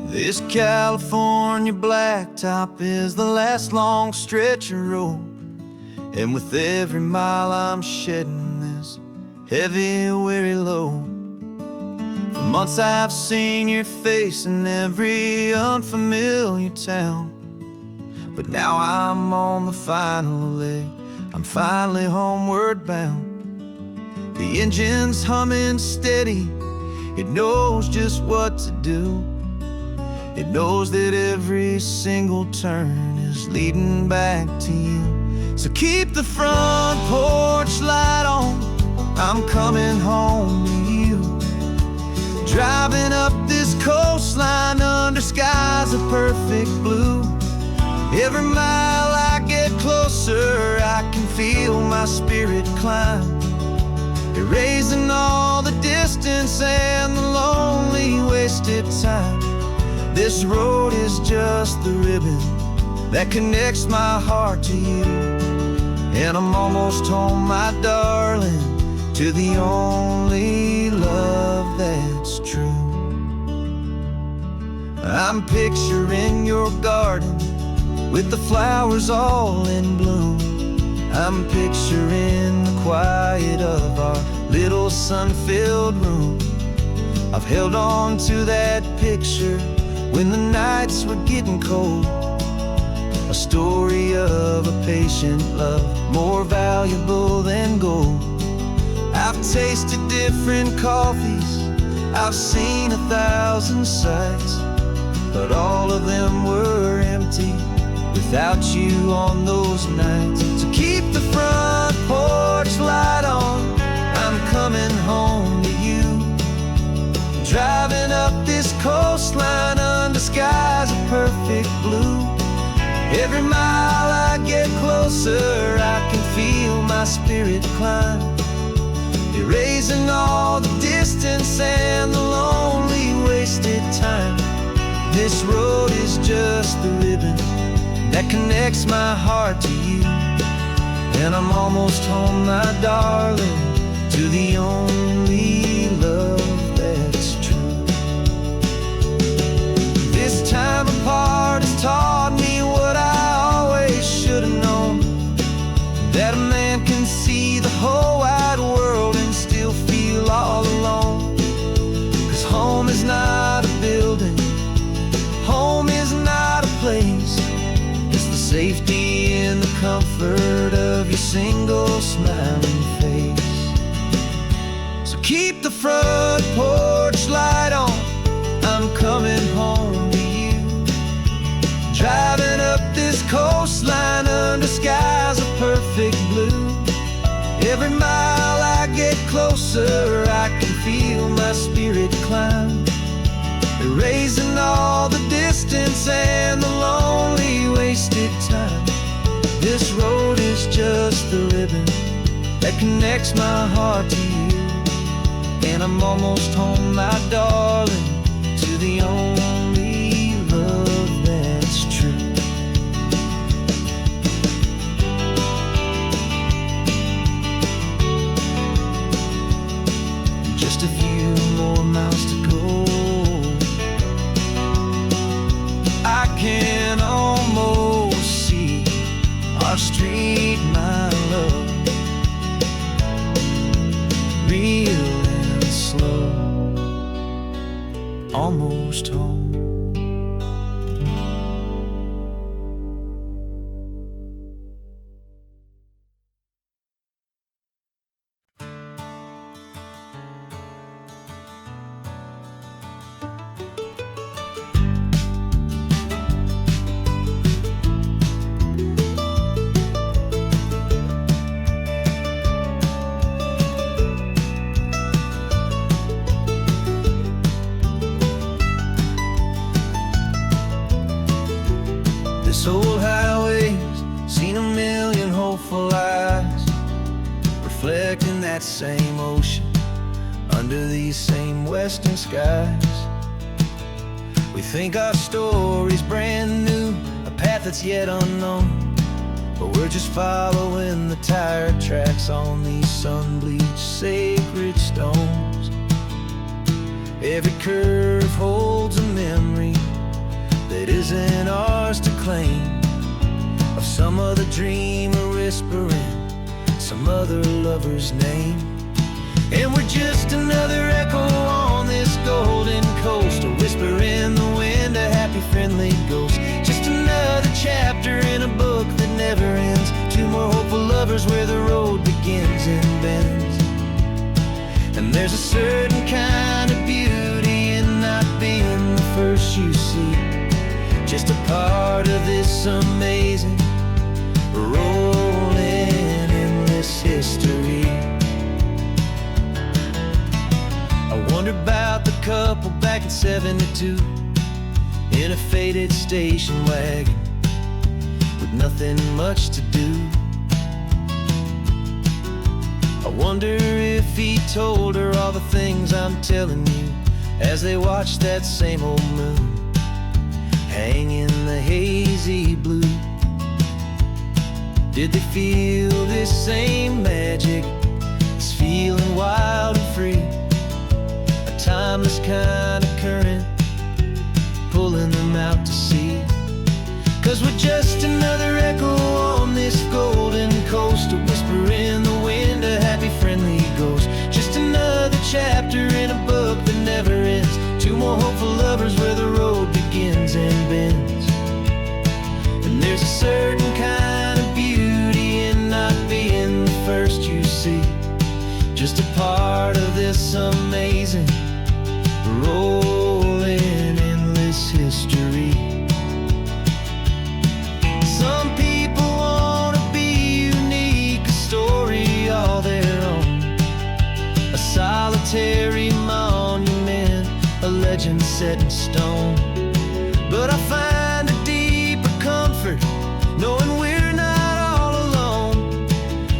This California blacktop is the last long stretch of road, and with every mile I'm shedding this heavy, weary load. For months I've seen your face in every unfamiliar town, but now I'm on the final leg. I'm finally homeward bound. The engine's humming steady. It knows just what to do. It knows that every single turn is leading back to you. So keep the front porch light on. I'm coming home to you. Driving up this coastline under skies of perfect blue. Every mile I get closer, I can feel my spirit climb, erasing all the distance and the lonely wasted time. This road is just the ribbon that connects my heart to you. And I'm almost home, my darling, to the only love that's true. I'm picturing your garden with the flowers all in bloom. I'm picturing the quiet of our little sun-filled room. I've held on to that picture when the nights were getting cold. A story of a patient love, more valuable than gold. I've tasted different coffees, I've seen 1,000 sights, but all of them were empty without you on those nights. So keep the front porch light on. I'm coming home to you. Driving up this coastline under skies of perfect blue. Every mile I get closer, I can feel my spirit climb, erasing all the distance and the lonely wasted time. This road is just the ribbon that connects my heart to you. And I'm almost home, my darling, to the only love that's true. This time apart has taught me what I always should have known, that a man can see the whole wide world and still feel all alone. 'Cause home is not a building, home is not a place, it's the safety and the comfort of your single smiling face. So keep the front porch light on. I'm coming home to you. Driving up this coastline under skies of perfect blue. Every mile I get closer, I can feel my spirit climb, erasing all the distance and the lonely wasted time. This road is just the ribbon that connects my heart to you. And I'm almost home, my darling, to the only love that's true. Just a few more miles to go, I can almost see our street, my love, real and slow, almost home. This old highway's seen a million hopeful eyes, reflecting that same ocean under these same western skies. We think our story's brand new, a path that's yet unknown, but we're just following the tire tracks on these sun-bleached sacred stones. Every curve holds a memory that isn't ours to claim, of some other dreamer whispering some other lover's name. And we're just another echo on this golden coast, a whisper in the wind, a happy friendly ghost. Just another chapter in a book that never ends. Two more hopeful lovers where the road begins and bends. And there's a certain kind of beauty in not being the first you see, just a part of this amazing rolling endless history. I wonder about the couple back in '72 in a faded station wagon with nothing much to do. I wonder if he told her all the things I'm telling you as they watched that same old moon hang in the hazy blue. Did they feel this same magic, this feeling wild and free, a timeless kind of current pulling them out to sea? 'Cause we're just another echo on this golden coast, a whisper in the wind, a happy friendly ghost. Just another chapter in a book that never ends. Two more hopeful lovers where the road begins and bends. And there's a certain kind of beauty in not being the first you see, just a part of this amazing rolling endless history. Some people want to be unique, a story all their own, a solitary monument, a legend set in stone. But I find a deeper comfort knowing we're not all alone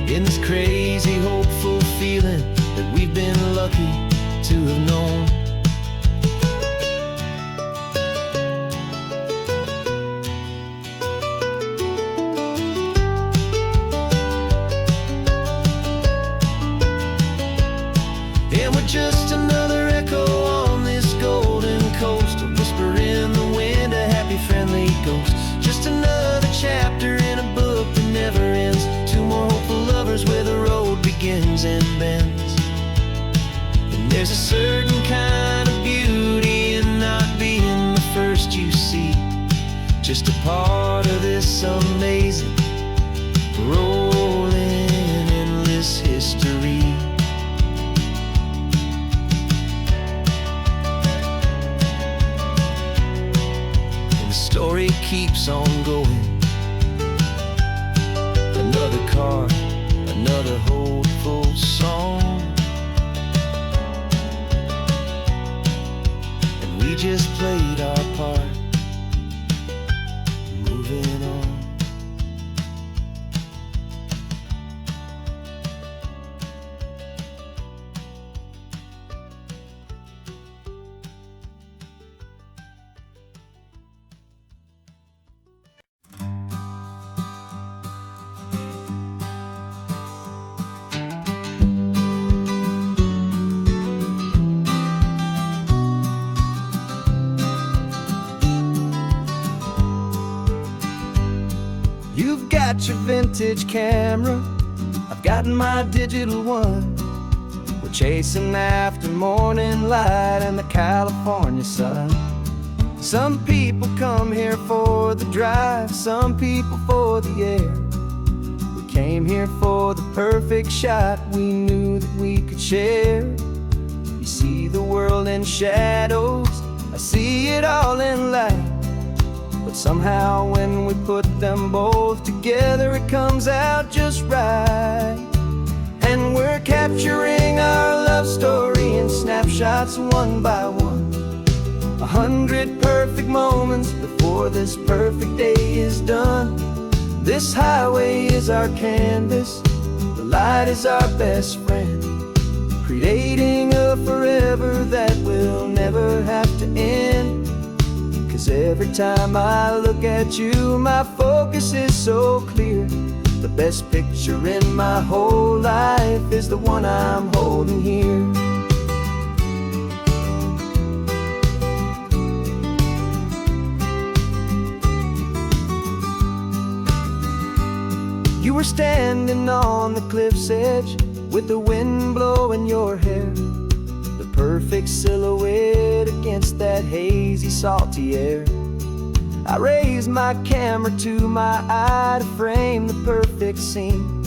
in this crazy, hopeful feeling that we've been lucky to have known. And we're just another echo on this golden coast, a whisper in the wind, a happy friendly ghost. Just another chapter in a book that never ends. Two more hopeful lovers where the road begins and bends. And there's a certain kind of beauty in not being the first you see, just a part of this amazing rolling endless history. Story keeps on going. Another card, another hopeful song, and we just played our part, moving on. You've got your vintage camera, I've got my digital one. We're chasing after morning light and the California sun. Some people come here for the drive, some people for the air. We came here for the perfect shot we knew that we could share. You see the world in shadows, I see it all in light. But somehow when we put them both together, it comes out just right. And we're capturing our love story in snapshots one by one. 100 perfect moments before this perfect day is done. This highway is our canvas, the light is our best friend, creating a forever that will never have to end. 'Cause every time I look at you, my focus is so clear. The best picture in my whole life is the one I'm holding here. You were standing on the cliff's edge with the wind blowing your hair. The perfect silhouette against that hazy, salty air. I raised my camera to my eye to frame the perfect scene,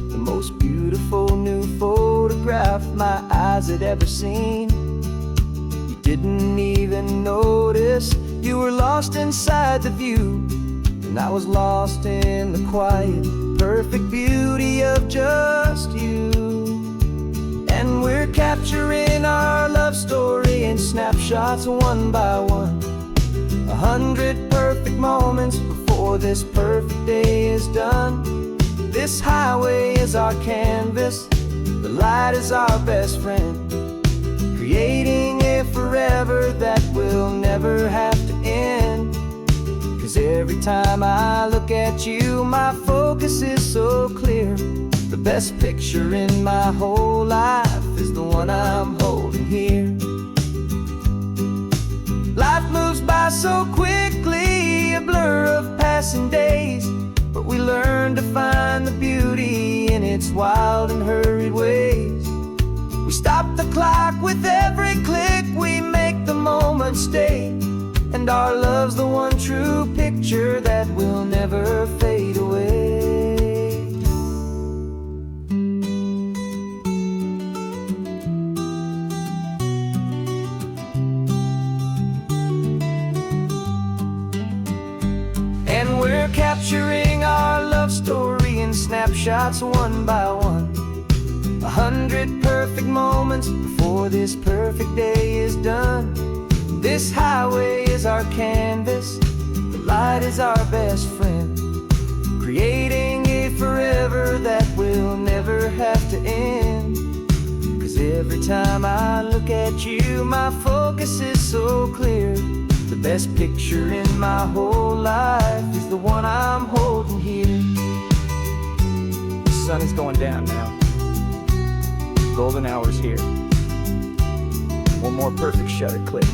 the most beautiful new photograph my eyes had ever seen. You didn't even notice you were lost inside the view, and I was lost in the quiet, perfect beauty of just you. And we're capturing our love story in snapshots one by one, 100 perfect moments before this perfect day is done. This highway is our canvas, the light is our best friend, creating a forever that will never have to end. 'Cause every time I look at you, my focus is so clear. The best picture in my whole life is the one I'm holding here. Life moves by so quickly, a blur of passing days, but we learn to find the beauty in its wild and hurried ways. We stop the clock with every click, we make the moment stay, and our love's the one true picture that will never fade away. And we're capturing our love story in snapshots one by one, 100 perfect moments before this perfect day is done. This highway is our canvas, the light is our best friend, creating a forever that will never have to end. 'Cause every time I look at you, my focus is so clear. The best picture in my whole life is the one I'm holding here. The sun is going down now. Golden hour's here. One more perfect shutter click.